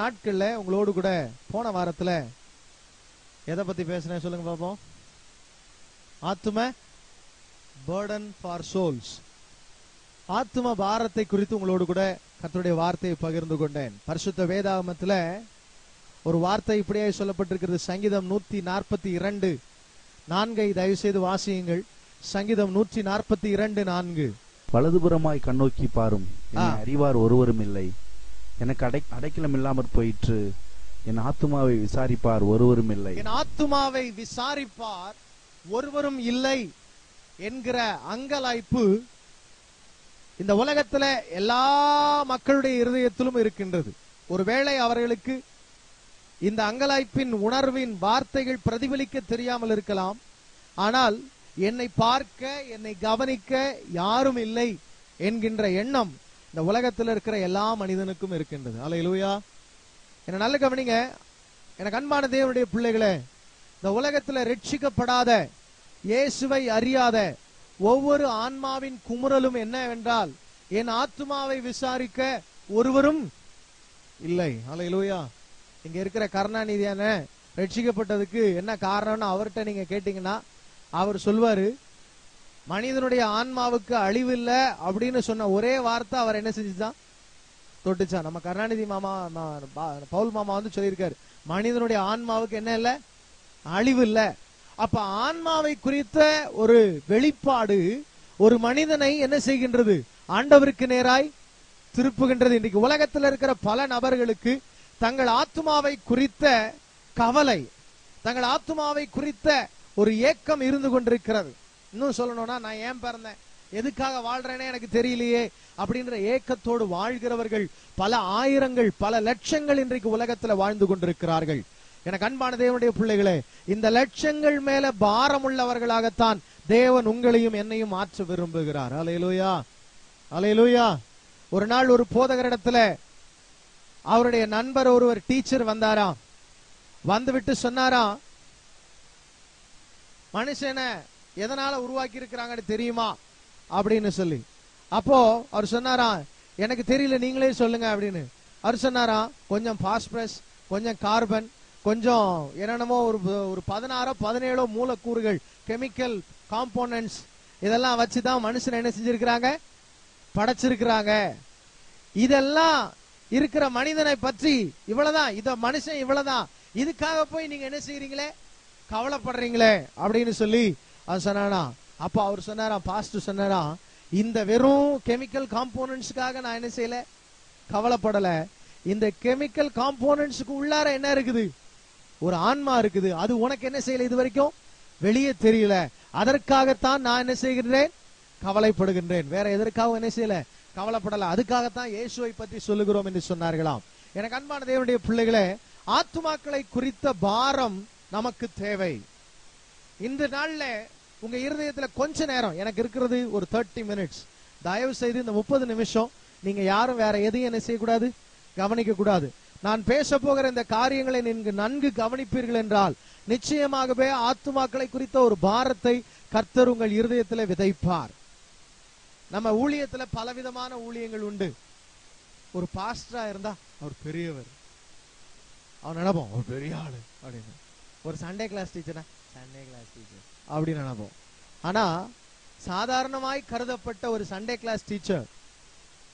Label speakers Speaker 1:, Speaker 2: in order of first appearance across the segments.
Speaker 1: நாட்கள்ல உங்களோடு கூட போன வாரத்துல எதை பத்தி பேசுறேன் சொல்லுங்க பாப்போம். ஆத்தும burden for souls, ஆத்தும பாரத்தை குறித்து உங்களோடு கூட கர்த்தருடைய வார்த்தையை பகிர்ந்து கொண்டேன். பரிசுத்த வேதாகமத்துல ஒரு வார்த்தை இப்படியே சொல்லப்பட்டிருக்கிறது. சங்கீதம் 142 4 தயவு செய்து வாசியுங்கள். சங்கீதம் 142 4.
Speaker 2: வலதுபுறமாய் கண்ணோக்கி பாரும், அறிவார் ஒருவரும் இல்லை. எனக்கு அடைக்கலம் இல்லாமற் போயிற்று. என் ஆத்துமாவை விசாரிப்பார் ஒருவரும் இல்லை.
Speaker 1: என் ஆத்துமாவை விசாரிப்பார் ஒருவரும் இல்லை என்கிற அங்கலாய்ப்பு இந்த உலகத்துல எல்லா மக்களுடைய இருதயத்திலும் இருக்கின்றது. ஒருவேளை அவர்களுக்கு இந்த அங்கலாய்ப்பின் உணர்வின் வார்த்தைகள் பிரதிபலிக்க தெரியாமல் இருக்கலாம். ஆனால் என்னை பார்க்க, என்னை கவனிக்க யாரும் இல்லை என்கின்ற எண்ணம் இந்த உலகத்தில் இருக்கிற எல்லா மனிதனுக்கும் இருக்கின்றது. அல்லேலூயா. என்ன நல்ல கவனிங்க. எனக்கு அன்பான தேவனுடைய பிள்ளைகளே, இந்த உலகத்துல ரட்சிக்கப்படாத, இயேசுவை அறியாத ஒவ்வொரு ஆன்மாவின் குமுறலும் என்னவென்றால், என் ஆத்துமாவை விசாரிக்க ஒருவரும் இல்லை. அல்லேலூயா. இங்க இருக்கிற கருணாநிதியான ரட்சிக்கப்பட்டதுக்கு என்ன காரணம்னு அவர்கிட்ட நீங்க கேட்டீங்கன்னா அவர் சொல்வாரு, மனிதனுடைய ஆன்மாவுக்கு அழிவு இல்ல அப்படின்னு சொன்ன ஒரே வார்த்தை அவர் என்ன செஞ்சுதான் தொட்டுச்சா. நம்ம கருணாநிதி மாமா, பவுல் மாமா வந்து சொல்லியிருக்காரு, மனிதனுடைய ஆன்மாவுக்கு என்ன இல்ல, அழிவு இல்ல. அப்ப ஆன்மாவை குறித்த ஒரு வெளிப்பாடு ஒரு மனிதனை என்ன செய்கின்றது, ஆண்டவருக்கு நேராய் திருப்புகின்றது. இன்றைக்கு உலகத்தில் இருக்கிற பல நபர்களுக்கு தங்கள் ஆத்மாவை குறித்த கவலை, தங்கள் ஆத்மாவை குறித்த ஒரு ஏக்கம் இருந்து கொண்டிருக்கிறது. இன்னும் சொல்லணும்னா, நான் ஏன் பிறந்தேன், எதுக்காக வாழ்றேனே எனக்கு தெரியலையே அப்படின்ற ஏக்கத்தோடு வாழ்கிறவர்கள் பல ஆயிரங்கள், பல லட்சங்கள் இன்றைக்கு உலகத்துல வாழ்ந்து கொண்டிருக்கிறார்கள். எனக்கு அன்பான தேவனுடைய பிள்ளைகளே, இந்த லட்சங்கள் மேல பாரம் உள்ளவர்களாகத்தான் தேவன் உங்களையும் என்னையும் மாற்ற விரும்புகிறார். அல்லேலூயா, அல்லேலூயா. ஒரு நாள் ஒரு போதகரிடத்துல அவருடைய நண்பர் ஒருவர் டீச்சர் வந்தாராம். வந்துவிட்டு சொன்னாராம், மனுஷனை எதனால உருவாக்கி இருக்கிறாங்கன்னு தெரியுமா அப்படின்னு சொல்லி. அப்போ அவர் சொன்னாராம், எனக்கு தெரியல, நீங்களே சொல்லுங்க அப்படின்னு. அவர் சொன்னாராம், கொஞ்சம் பாஸ்பரஸ், கொஞ்சம் கார்பன், கொஞ்சம் என்னென்னமோ ஒரு 16 17 மூலக்கூறுகள், கெமிக்கல் காம்போனன்ட்ஸ், இதெல்லாம் வச்சுதான் மனுஷன் என்ன செஞ்சிருக்கிறாங்க, படைச்சிருக்கிறாங்க. இதெல்லாம் இருக்கிற மனிதனை பற்றி இவ்வளவுதான், இத மனுஷன் இவ்வளவுதான், இதுக்காக போய் நீங்க என்ன செய்யறீங்களே, கவலைப்படுறீங்களே அப்படின்னு சொல்லி அவர் சொன்னாரா. அப்ப அவர் சொன்னாராம், பாஸ்டர் சொன்னாராம், இந்த வெறும் கெமிக்கல் காம்போனன்ட்ஸ்க்காக நான் என்ன செய்யல, கவலைப்படல. இந்த கெமிக்கல் காம்போனன்ட்ஸ்க்கு உள்ளார என்ன இருக்குது, ஒரு ஆன்மா இருக்குது. அது உனக்கு என்ன செய்யல, இது வரைக்கும் வெளியே தெரியல. அதற்காகத்தான் நான் என்ன செய்கின்றேன், கவலைப்படுகின்றேன். வேற எதற்காக என்ன செய்யல, கவலைப்படல. அதுக்காகத்தான் இயேசுவை பற்றி சொல்லுகிறோம் என்று சொன்னார்களாம். எனக்கு அன்பான தேவனுடைய பிள்ளைகளே, ஆத்துமாக்களை குறித்த பாரம் நமக்கு தேவை. இந்த நாள்ல உங்க இருதயத்துல கொஞ்ச நேரம், எனக்கு இருக்கிறது ஒரு 30 minutes, தயவு செய்து இந்த 30 நிமிஷம் நீங்க யாரும் வேற எதையும் என்ன செய்யக்கூடாது, கவனிக்க கூடாது. நான் பேச போகிற இந்த காரியங்களை நீங்க நன்கு கவனிப்பீர்கள் என்றால் நிச்சயமாகவே ஆத்துமாக்களை குறித்த ஒரு பாரத்தை கர்த்தர் உங்கள் இருதயத்துல விதைப்பார். நம்ம ஊழியத்துல பலவிதமான ஊழியங்கள் உண்டு. ஒரு பாஸ்டரா இருந்தா அவர் பெரியவர், அவன் நினைப்போம் அவர் பெரிய ஆளு அப்படின்னு. ஒரு சண்டே கிளாஸ் டீச்சரா, சண்டே கிளாஸ் டீச்சர் அப்படின்னு நினைப்போம். ஆனா சாதாரணமாய் கருதப்பட்ட ஒரு சண்டே கிளாஸ் டீச்சர்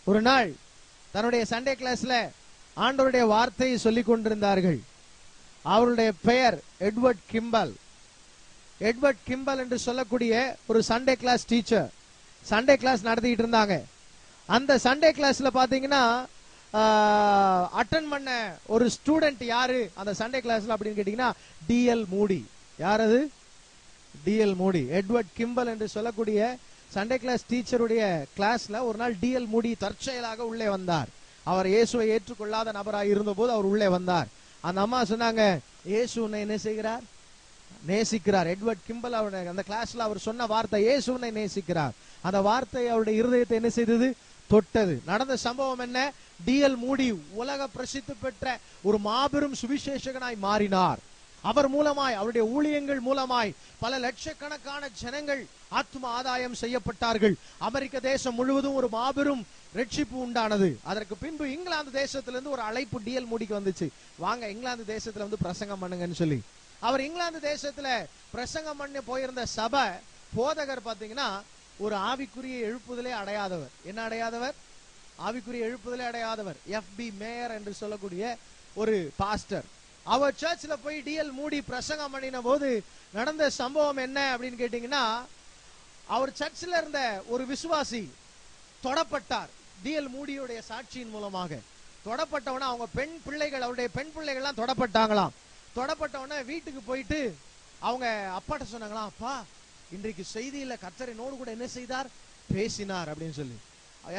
Speaker 1: ஒரு நாள் தன்னுடைய சண்டே கிளாஸ்ல ஆண்டவருடைய வார்த்தையை சொல்லிக் கொண்டிருந்தார்கள். அவருடைய பெயர் எட்வர்ட் கிம்பல். எட்வர்ட் கிம்பல் என்று சொல்லக்கூடிய ஒரு Sunday class teacher Sunday class நடத்திட்டு இருந்தாங்க. அந்த சண்டே கிளாஸ்ல பாத்தீங்கன்னா அட்டன் பண்ண ஒரு ஸ்டூடெண்ட் யாரு அந்த சண்டே கிளாஸ்ல அப்படின்னு கேட்டீங்கன்னா, டிஎல் மூடி. யார் அது? டிஎல் மூடி. எட்வர்ட் கிம்பல் என்று சொல்லக்கூடிய சண்டே கிளாஸ் டீச்சருடைய கிளாஸ்ல ஒரு நாள் டிஎல் மூடி தற்செயலாக உள்ளே வந்தார். அவர் இயேசுவை ஏற்றுக்கொள்ளாத நபராக இருந்த போது அவர் உள்ளே வந்தார். அந்த அம்மா சொன்னாங்க, இயேசு உன்னை என்ன செய்கிறார், நேசிக்கிறார். எட்வர்ட் கிம்பல் அவருடைய அந்த கிளாஸ்ல அவர் சொன்ன வார்த்தை, இயேசு உன்னை நேசிக்கிறார். அந்த வார்த்தை அவருடைய இருதயத்தை என்ன செய்தது, தொட்டது. நடந்த சம்பவம் என்ன, டிஎல் மூடி உலக பிரசித்தி பெற்ற ஒரு மாபெரும் சுவிசேஷகனாய் மாறினார். அவர் மூலமாய், அவருடைய ஊழியங்கள் மூலமாய் பல லட்சக்கணக்கான ஜனங்கள் ஆத்ம ஆதாயம் செய்யப்பட்டார்கள். அமெரிக்க தேசம் முழுவதும் ஒரு மாபெரும் ரட்சிப்பு உண்டானது. அதற்கு பின்பு இங்கிலாந்து தேசத்திலிருந்து ஒரு அழைப்பு டிஎல் மூடிக்கு வந்துச்சு, வாங்க இங்கிலாந்து தேசத்துல வந்து பிரசங்கம் பண்ணுங்கன்னு சொல்லி. அவர் இங்கிலாந்து தேசத்துல பிரசங்கம் பண்ண போயிருந்த சபை போதகர் பாத்தீங்கன்னா ஒரு ஆவிக்குரிய எழுப்புதலே அடையாதவர். என்ன அடையாதவர்? ஆவிக்குரிய எழுப்புதலே அடையாதவர். FB மேயர் என்று சொல்லக்கூடிய ஒரு பாஸ்டர். அவர் சர்ச்ல போய் டிஎல் மூடி பிரசங்கம் பண்ணின போது நடந்த சம்பவம் என்ன அப்படின்னு கேட்டீங்கன்னா, அவர் சர்ச்சில் இருந்த ஒரு விசுவாசி தொடப்பட்டார். டிஎல் மூடியுடைய சாட்சியின் மூலமாக தொடப்பட்டவன அவங்க பெண் பிள்ளைகள், அவருடைய பெண் பிள்ளைகள்லாம் தொடப்பட்டாங்களாம். தொடப்பட்டவன வீட்டுக்கு போயிட்டு அவங்க அப்பாட்ட சொன்னாங்களாம், அப்பா இன்றைக்கு செய்தியில கர்த்தர் என்னோடு கூட என்ன செய்தார், பேசினார் அப்படின்னு சொல்லி.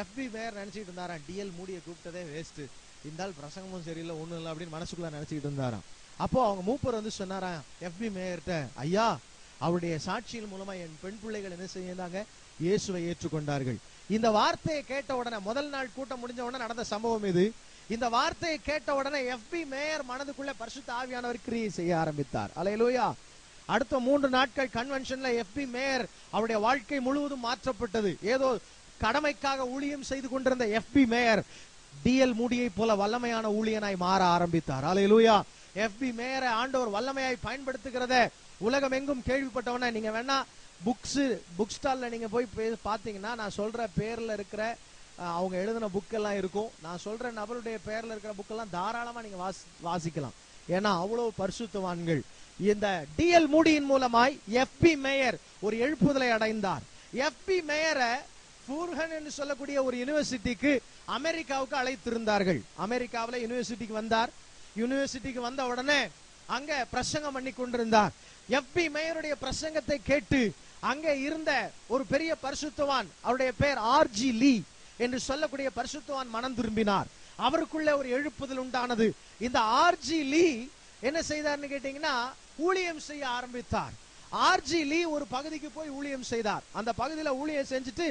Speaker 1: FB மேயர் நினைச்சிட்டு இருந்தாராம், டிஎல் மூடியை கூப்பிட்டதே வேஸ்ட், இருந்தால் பிரசங்கமும் சரியில்லை ஒண்ணும் இல்லை அப்படின்னு மனசுக்குள்ள நினைச்சிட்டு இருந்தாராம். அப்போ அவங்க மூப்பர் வந்து சொன்னாராம் FB மேயர்கிட்ட, ஐயா அவருடைய சாட்சியின் மூலமா என் பெண் பிள்ளைகள் என்ன செய்தாங்க, இயேசுவை ஏற்றுக்கொண்டார்கள். இந்த வார்த்தையை கேட்ட உடனே, முதல் நாள் கூட்டம் முடிஞ்ச உடனே நடந்த சம்பவம் இது. இந்த வார்த்தையை கேட்ட உடனே FB மேயர் மனதுக்குள்ள பரிசுத்த ஆவியானவர் கிரியை செய்ய ஆரம்பித்தார். அல்லேலூயா. அடுத்த 3 நாட்கள் கன்வென்ஷன்ல FB மேயர் அவருடைய வாழ்க்கை முழுவதும் மாற்றப்பட்டது. ஏதோ கடமைக்காக ஊழியம் செய்து கொண்டிருந்த FB மேயர் டிஎல் மூடியை போல வல்லமையான ஊழியனாய் மாற ஆரம்பித்தார். அல்லேலூயா. FB மேயரை ஆண்டவர் வல்லமையாய் பயன்படுத்துகிறத உலகம் எங்கும் கேள்விப்பட்டவன. நீங்க வேணா புக் ஸ்டால்ல நீங்க போய் பாத்தீங்கன்னா நான் சொல்ற பேர்ல இருக்கிற அவங்க எழுதின புக் எல்லாம் இருக்கும். நான் சொல்ற நபருடைய பேர்ல இருக்கிற புக் எல்லாம் தாராளமா நீங்க வாசிக்கலாம். ஏன்னா அவ்வளவு பரிசுத்தவான்கள். இந்த டிஎல் மூடியின் மூலமாய் FB மேயர் ஒரு எழுப்புதலை அடைந்தார். FB மேயரை ஃபூர்ஹன் என்று சொல்லக்கூடிய ஒரு யூனிவர்சிட்டிக்கு அமெரிக்காவுக்கு அழைத்திருந்தார்கள். அமெரிக்காவில் யூனிவர்சிட்டிக்கு வந்தார். யூனிவர்சிட்டிக்கு வந்த உடனே அங்க பிரசங்கம் பண்ணி கொண்டிருந்தார். FB மேயருடைய பிரசங்கத்தை கேட்டு அங்கே இருந்த ஒரு பெரிய பரிசுத்தவான், அவருடைய பெயர் RG லீ என்று சொல்லக்கூடிய பரிசுத்தவான் மனம் திரும்பினார். அவருக்குள்ள ஒரு எழுப்புதல் உண்டானது. இந்த RG லீ என்ன செய்தார்னு கேட்டீங்கன்னா, ஊழியம் செய்ய ஆரம்பித்தார். RG லீ ஒரு பகுதிக்கு போய் ஊழியம் செய்தார். அந்த பகுதியில ஊழியம் செஞ்சுட்டு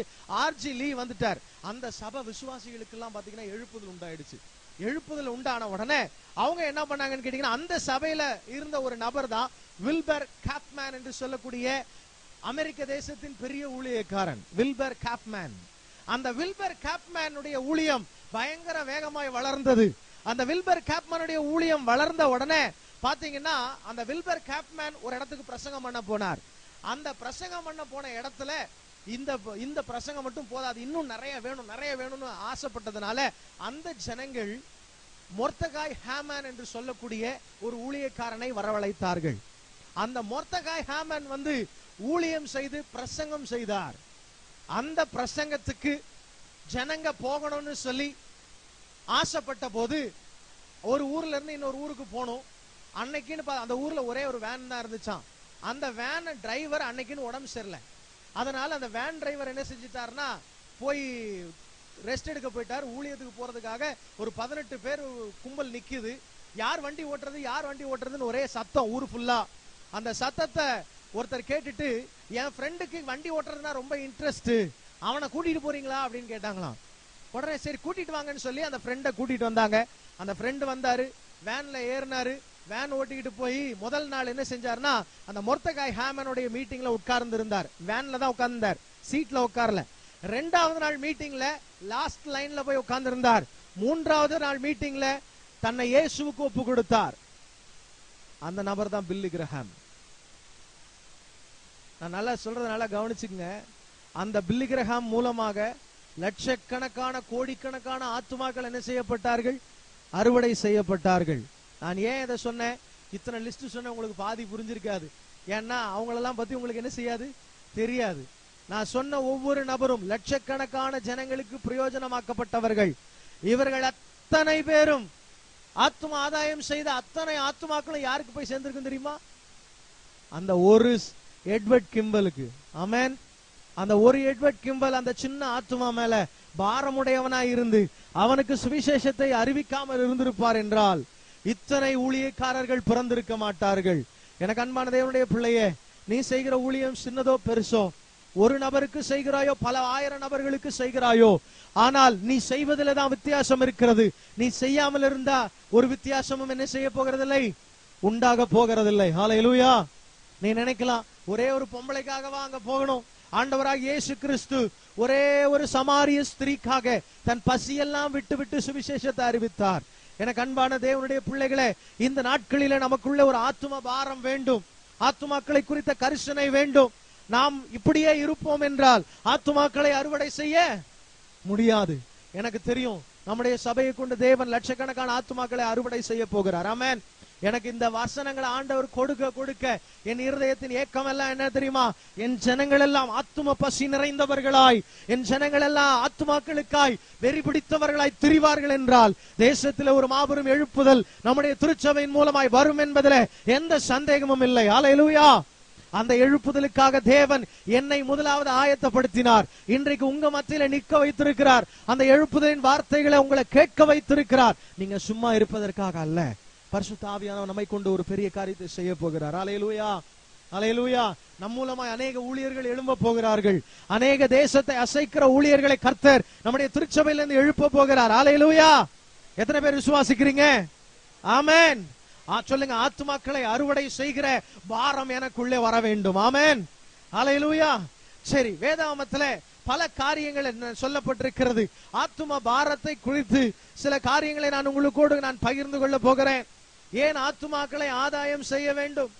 Speaker 1: RG லீ வந்துட்டார். அந்த சபை விசுவாசிகளுக்கு எல்லாம் பாத்தீங்கன்னா எழுப்புதல் உண்டாயிடுச்சு. எழுப்புதல் உண்டான உடனே அவங்க என்ன பண்ணாங்கன்னு கேட்டீங்கன்னா, அந்த சபையில இருந்த ஒரு நபர் தான் வில்பர் காப்மேன் என்று சொல்லக்கூடிய அமெரிக்க தேசத்தின் பெரிய ஊழியக்காரன் வில்பர் காப்மேன். அந்த வில்பர் காப்மேனுடைய ஊழியம் பயங்கர வேகமாய் வளர்ந்தது. அந்த வில்பர் காப்மேனுடைய ஊழியம் வளர்ந்த உடனே பாத்தீங்கன்னா, அந்த வில்பர் காப்மேன் ஒரு இடத்துக்கு பிரசங்கம் பண்ண போனார். அந்த பிரசங்கம் பண்ண போன இடத்துல இந்த பிரசங்கம் மட்டும் போதாது, இன்னும் நிறைய வேணும்னு ஆசைப்பட்டதுனால அந்த ஜனங்கள் மொர்தகாய் ஹேமன் என்று சொல்லக்கூடிய ஒரு ஊழியக்காரனை வரவழைத்தார்கள். அந்த மொர்தகாய் ஹேமன் வந்து ஊழியம் செய்து பிரசங்கம் செய்தார். அந்த பிரசங்கத்துக்கு ஜனங்க போகணும்னு சொல்லி ஆசைப்பட்ட போது ஒரு ஊர்ல இருந்து இன்னொரு ஊருக்கு போகணும். அன்னைக்குன்னு அந்த ஊர்ல ஒரே ஒரு வேன் தான் இருந்துச்சான். அந்த வேன் டிரைவர் அன்னைக்குன்னு உடம்பு சரியில்லை. அதனால அந்த வேன் டிரைவர் என்ன செஞ்சிட்டாருன்னா, போய் ரெஸ்ட் எடுக்க போயிட்டார். ஊழியத்துக்கு போறதுக்காக ஒரு 18 பேர் கும்பல் நிக்குது. யார் வண்டி ஓட்டுறதுன்னு ஒரே சத்தம் ஊரு ஃபுல்லா. அந்த சத்தத்தை ஒருத்தர் கேட்டுட்டு, என் ஃப்ரெண்டுக்கு வண்டி ஓட்டுறதுனா ரொம்ப இன்ட்ரெஸ்ட், அவனை கூட்டிட்டு போறீங்களா அப்படின்னு கேட்டாங்களாம். உடனே சரி கூட்டிட்டு வாங்கன்னு சொல்லி அந்த ஃப்ரெண்டை கூட்டிட்டு வந்தாங்க. அந்த ஃப்ரெண்டு வந்தாரு, வேன்ல ஏறினாரு. வேன் ஓட்டிக்கிட்டு போய் முதல் நாள் என்ன செஞ்சாருன்னா, அந்த மொர்தகாய் ஹேமனுடைய மீட்டிங்ல உட்கார்ந்து இருந்தார். வேன்ல தான் உட்கார்ந்தார், சீட்ல உட்கார்ல. 2வது நாள் மீட்டிங்ல லாஸ்ட் லைன்ல போய் உட்கார்ந்து இருந்தார். 3வது நாள் மீட்டிங்ல தன்னை இயேசுவுக்கு ஒப்பு கொடுத்தார். அந்த நபர் தான் பில்லி கிரஹாம். நான் நல்லா சொல்றதுனால கவனிச்சுங்க. அந்த பில்லி கிரஹாம் மூலமாக லட்சக்கணக்கான கோடிக்கணக்கான ஆத்துமாக்கள் என்ன செய்யப்பட்டார்கள், அறுவடை செய்யப்பட்டார்கள். நான் ஏன் இதை சொன்னேன், இத்தனை லிஸ்ட் சொன்ன உங்களுக்கு பாதி புரிஞ்சிருக்காது. ஏன்னா அவங்களெல்லாம் பத்தி உங்களுக்கு என்ன செய்யாது, தெரியாது. நான் சொன்ன ஒவ்வொரு நபரும் லட்சக்கணக்கான ஜனங்களுக்கு பிரயோஜனமாக்கப்பட்டவர்கள். இவர்கள் அத்தனை பேரும் ஆத்துமா ஆதாயம் செய்த அத்தனை ஆத்துமாக்களும் யாருக்கு போய் சேர்ந்திருக்கும் தெரியுமா? அந்த ஒரு எட்வர்ட் கிம்பலுக்கு. ஆமென். அந்த ஒரு எட்வர்ட் கிம்பல் அந்த சின்ன ஆத்துமா மேல பாரமுடையவனா இருந்து அவனுக்கு சுவிசேஷத்தை அறிவிக்காமல் இருந்திருப்பார் என்றால் இத்தனை ஊழியக்காரர்கள் பிறந்திருக்க மாட்டார்கள். எனக்கு அன்பான தேவனுடைய பிள்ளையே, நீ செய்கிற ஊழியம் சின்னதோ பெருசோ, ஒரு நபருக்கு செய்கிறாயோ பல ஆயிரம் நபர்களுக்கு செய்கிறாயோ, ஆனால் நீ செய்வதில் தான் வித்தியாசம் இருக்கிறது. நீ செய்யாமல் இருந்தா ஒரு வித்தியாசமும் என்ன செய்ய போகிறதில்லை, உண்டாக போகிறதில்லை. ஹல்லேலூயா. நீ நினைக்கலாம், ஒரே ஒரு பொம்பளைக்காகவா அங்க போகணும், ஆண்டவராக இயேசு கிறிஸ்து ஒரே ஒரு சமாரிய ஸ்திரீக்காக தன் பசியெல்லாம் விட்டு விட்டு சுவிசேஷத்தை அறிவித்தார். எனக்கு அன்பான தேவனுடைய பிள்ளைகளே, இந்த நாட்களில நமக்குள்ள ஒரு ஆத்தும பாரம் வேண்டும், ஆத்துமாக்களை குறித்த கரிசனை வேண்டும். நாம் இப்படியே இருப்போம் என்றால் ஆத்துமாக்களை அறுவடை செய்ய முடியாது. எனக்கு தெரியும், நம்முடைய சபையை கொண்டு தேவன் லட்சக்கணக்கான ஆத்துமாக்களை அறுவடை செய்ய போகிறார். ஆமென். எனக்கு இந்த வசனங்களை ஆண்டவர் கொடுக்க கொடுக்க என் இருதயத்தின் ஏக்கம் எல்லாம் என்ன தெரியுமா? என் ஜனங்கள் எல்லாம் ஆத்தும பசி நிறைந்தவர்களாய், என் ஜனங்கள் எல்லாம் ஆத்துமாக்களுக்காய் வெறி பிடித்தவர்களாய் திரிவார்கள் என்றால் தேசத்தில் ஒரு மாபெரும் எழுப்புதல் நம்முடைய திருச்சபையின் மூலமாய் வரும் என்பதில் எந்த சந்தேகமும் இல்லை. ஹல்லேலூயா. அந்த எழுப்புதலுக்காக தேவன் என்னை முதலாவது ஆயத்தப்படுத்தினார். இன்றைக்கு உங்க மத்தியில நிற்க வைத்திருக்கிறார். அந்த எழுப்புதலின் வார்த்தைகளை உங்களை கேட்க வைத்திருக்கிறார். நீங்க சும்மா இருப்பதற்காக அல்ல. பரிசுத்த ஆவியானவர் நம்மை கொண்டு ஒரு பெரிய காரியத்தை செய்ய போகிறார். ஹல்லேலூயா, ஹல்லேலூயா. நம் மூலமாய் அநேக ஊழியர்கள் எழும்ப போகிறார்கள். அநேக தேசத்தை அசைக்கிற ஊழியர்களை கர்த்தர் நம்முடைய திருச்சபையிலிருந்து எழுப்ப போகிறார். ஹல்லேலூயா. எத்தனை பேர் விசுவாசிக்கிறீங்க? ஆமென். சொல்லுங்க, ஆத்துமாக்களை அறுவடை செய்கிற பாரம் எனக்குள்ளே வர வேண்டும். ஆமென், ஹல்லேலூயா. சரி, வேதாகமத்துல பல காரியங்கள் சொல்லப்பட்டிருக்கிறது. ஆத்தும பாரத்தை குறித்து சில காரியங்களை நான் உங்களுக்கோடு நான் பகிர்ந்து கொள்ள போகிறேன். ஏன் ஆத்துமாக்களை ஆதாயம் செய்ய வேண்டும்?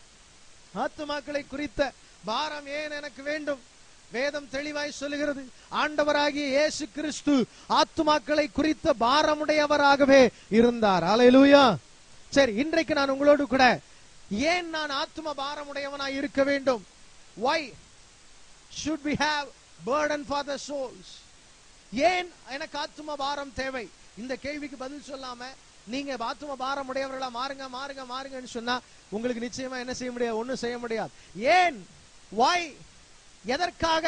Speaker 1: ஆத்துமாக்களை குறித்த பாரம் ஏன் எனக்கு வேண்டும்? வேதம் தெளிவாய் சொல்லுகிறது, ஆண்டவராகிய இயேசு கிறிஸ்து ஆத்துமாக்களை குறித்த பாரமுடையவராகவே இருந்தார். ஹல்லேலூயா. சரி, இன்றைக்கு நான் உங்களோடு கூட ஏன் நான் ஆத்தும பாரமுடையவனாய் இருக்க வேண்டும்? Why should we have burden for the souls? ஏன் எனக்கு ஆத்தும பாரம் தேவை? இந்த கேள்விக்கு பதில் சொல்லாம நீங்க ஆத்தும பாரம் உடையவர்களா மாறுங்க மாறுங்க மாறுங்கன்னு சொன்னா உங்களுக்கு நிச்சயமா என்ன செய்ய முடியாது? ஒண்ணும் செய்ய முடியாது. ஏன்? why? எதற்காக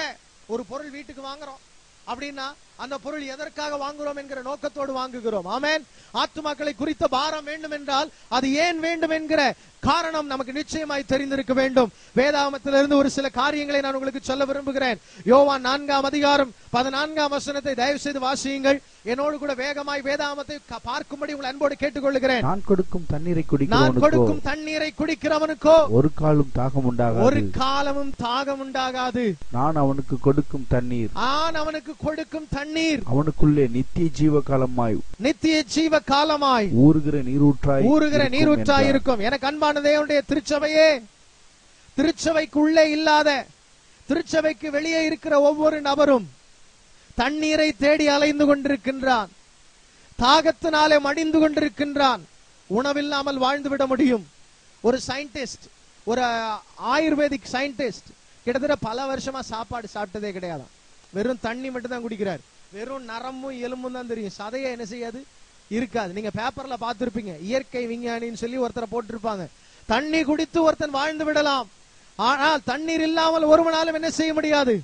Speaker 1: ஒரு பொருள் வீட்டுக்கு வாங்குறோம் அப்படின்னா அந்த பொருள் எதற்காக வாங்குறோம் என்கிற நோக்கத்தோடு வாங்குகிறோம். ஆமென். ஆத்துமாக்களை குறித்த பாரம் வேண்டும் என்றால் அது ஏன் வேண்டும் என்கிற காரணம் நமக்கு நிச்சயமாய் தெரிந்திருக்க வேண்டும். வேதாகமத்திலிருந்து ஒரு சில காரியங்களை நான் உங்களுக்கு சொல்ல விரும்புகிறேன். யோவான் 4ஆம் அதிகாரம் 14ஆம் வசனத்தை தயவு செய்து வாசியுங்கள். என்னோடு கூட வேகமாய் வேதாகமத்தை பார்க்கும்படி உங்களை அன்போடு கேட்டுக்கொள்கிறேன்.
Speaker 2: நான் கொடுக்கும் தண்ணீரை
Speaker 1: குடிக்கிறவனுக்கோ
Speaker 2: ஒரு காலம் தாகம் உண்டாகாது.
Speaker 1: ஒரு காலமும் தாகம் உண்டாகாது.
Speaker 2: நான் அவனுக்கு கொடுக்கும் தண்ணீர்
Speaker 1: அவனுக்குள்ளே
Speaker 2: நித்திய ஜீவ காலமாய்
Speaker 1: ஊறுகிற நீரூற்றாய் இருக்கும். எனக்கு அன்பான தேவனுடைய திருச்சபையே, திருச்சபைக்குள்ளே இல்லாத, திருச்சபைக்கு வெளியே இருக்கிற ஒவ்வொரு நபரும் தண்ணீரை தேடி அலைந்து கொண்டிருக்கின்றான். தாகத்தினாலே மடிந்து கொண்டிருக்கின்றான். உணவில்லாமல் வாழ்ந்துவிட முடியும். ஒரு சயின்டிஸ்ட், ஒரு ஆயுர்வேதிக் சயின்டிஸ்ட் கிட்டத்தட்ட பல வருஷமா சாப்பாடு சாப்பிட்டதே கிடையாது. வெறும் தண்ணி மட்டும் தான் குடிக்கிறார். வெறும் நரம்பும் எலும்பும் தான் தெரியும். சதையை என்ன செய்யாது? இருக்காது. நீங்க பேப்பர்ல பார்த்திருப்பீங்க, இயற்கை விஞ்ஞானின்னு சொல்லி ஒருத்தரை போட்டிருப்பாங்க. தண்ணி குடித்து ஒருத்தன் வாழ்ந்து விடலாம், ஆனால் தண்ணீர் இல்லாமல் ஒருவனாலும் என்ன செய்ய முடியாது?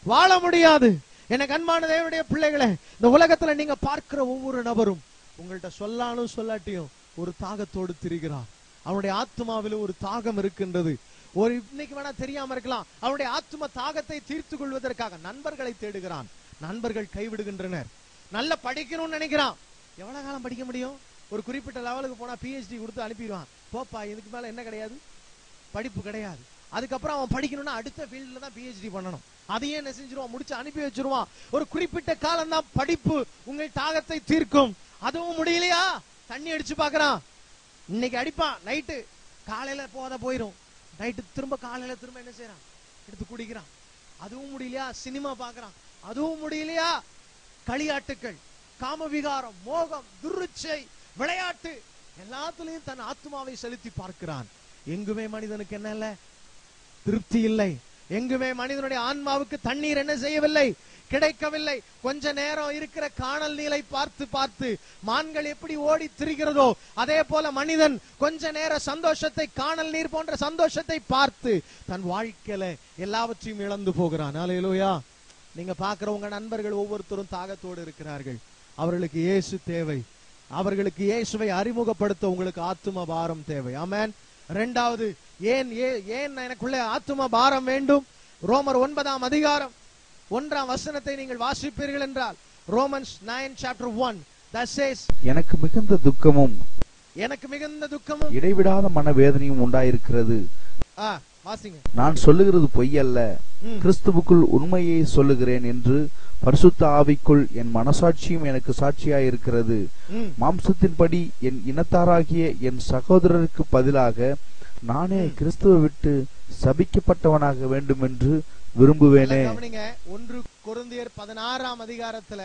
Speaker 1: வாழ முடியாது. எனக்கு அன்பான தேவனுடைய பிள்ளைகளே, இந்த உலகத்துல நீங்க பார்க்கிற ஒவ்வொரு நபரும் உங்கள்கிட்ட சொல்லாலும் சொல்லாட்டியும் ஒரு தாகத்தோடு திரிகிறார். அவனுடைய ஆத்மாவில ஒரு தாகம் இருக்கின்றது. ஒரு இன்னைக்கு வேணா தெரியாம இருக்கலாம், அவனுடைய ஆத்ம தாகத்தை தீர்த்து கொள்வதற்காக நண்பர்களை தேடுகிறான். நண்பர்கள் கைவிடுகின்றனர். நல்ல படிக்கணும்னு நினைக்கிறான். எவ்வளவு காலம் படிக்க முடியும்? ஒரு குறிப்பிட்ட லெவலுக்கு போனா PhD கொடுத்து அனுப்பிடுவான். போப்பா, இதுக்கு மேல என்ன கிடையாது? படிப்பு கிடையாது. அதுக்கப்புறம் அவன் படிக்கணும்னா அடுத்த ஃபீல்ட்ல தான் PhD பண்ணணும். அதையே என்ன செஞ்சிருவான்? முடிச்சு அனுப்பி வச்சிருவான். ஒரு குறிப்பிட்ட காலம் தான் படிப்பு உங்கள் தாகத்தை தீர்க்கும். அதுவும் முடியலையா? தண்ணி அடிச்சு பாக்குறான். இன்னைக்கு அடிப்பான், நைட்டு காலையில போயிரும். நைட்டு திரும்ப காலையில திரும்ப என்ன செய்யறான்? எடுத்து குடிக்கிறான். அதுவும் முடியலையா? சினிமா பாக்குறான். அதுவும் முடியலையா? களியாட்டுக்கள், காமவிகாரம், மோகம், துர்ச்சை, விளையாட்டு, எல்லாத்துலயும் தன் ஆத்மாவை செலுத்தி பார்க்கிறான். எங்குமே மனிதனுக்கு என்ன இல்ல? திருப்தி இல்லை. எங்குமே மனிதனுடைய ஆன்மாவுக்கு தண்ணீர் என்ன செய்யவில்லை? கிடைக்கவில்லை. கொஞ்ச நேரம் இருக்கிற காணல் நீரை பார்த்து பார்த்து மான்கள் எப்படி ஓடி திரிகிறதோ அதே போல மனிதன் கொஞ்ச நேர சந்தோஷத்தை, காணல் நீர் போன்ற சந்தோஷத்தை பார்த்து தன் வாழ்க்கையில எல்லாவற்றையும் இழந்து போகிறான். ஹல்லேலூயா. நீங்க பாக்குறவங்க நண்பர்கள் ஒவ்வொருத்தரும் தாகத்தோடு இருக்கிறார்கள். அவர்களுக்கு இயேசு தேவை. அவர்களுக்கு இயேசுவை அறிமுகப்படுத்த உங்களுக்கு ஆத்தும பாரம் தேவை. ஆமென். இரண்டாவது, ஏன் எனக்குள்ள ஆத்தும பாரம் வேண்டும்? ரோமர் 9ஆம் அதிகாரம் 1ஆம் வசனத்தை நீங்கள் வாசிப்பீர்கள் என்றால், Romans 9:1 that says,
Speaker 2: எனக்கு மிகுந்த துக்கமும்
Speaker 1: இடைவிடாத
Speaker 2: மனவேதனையும் உண்டாயிருக்கிறது.
Speaker 1: வாசிங்க.
Speaker 2: நான் சொல்லுகிறது பொய் அல்ல, கிறிஸ்துவுக்குள் உண்மையை சொல்லுகிறேன் என்று பரிசுத்த ஆவிக்குள் என் மனசாட்சியும் எனக்கு சாட்சியாயிருக்கிறது. மாம்சத்தின்படி என் இனத்தாராகிய என் சகோதரருக்கு பதிலாக நானே கிறிஸ்துவை விட்டு சபிக்கப்பட்டவனாக வேண்டும் என்று விரும்புவேனே.
Speaker 1: 1 கொரிந்தியர் 16ஆம் அதிகாரத்துல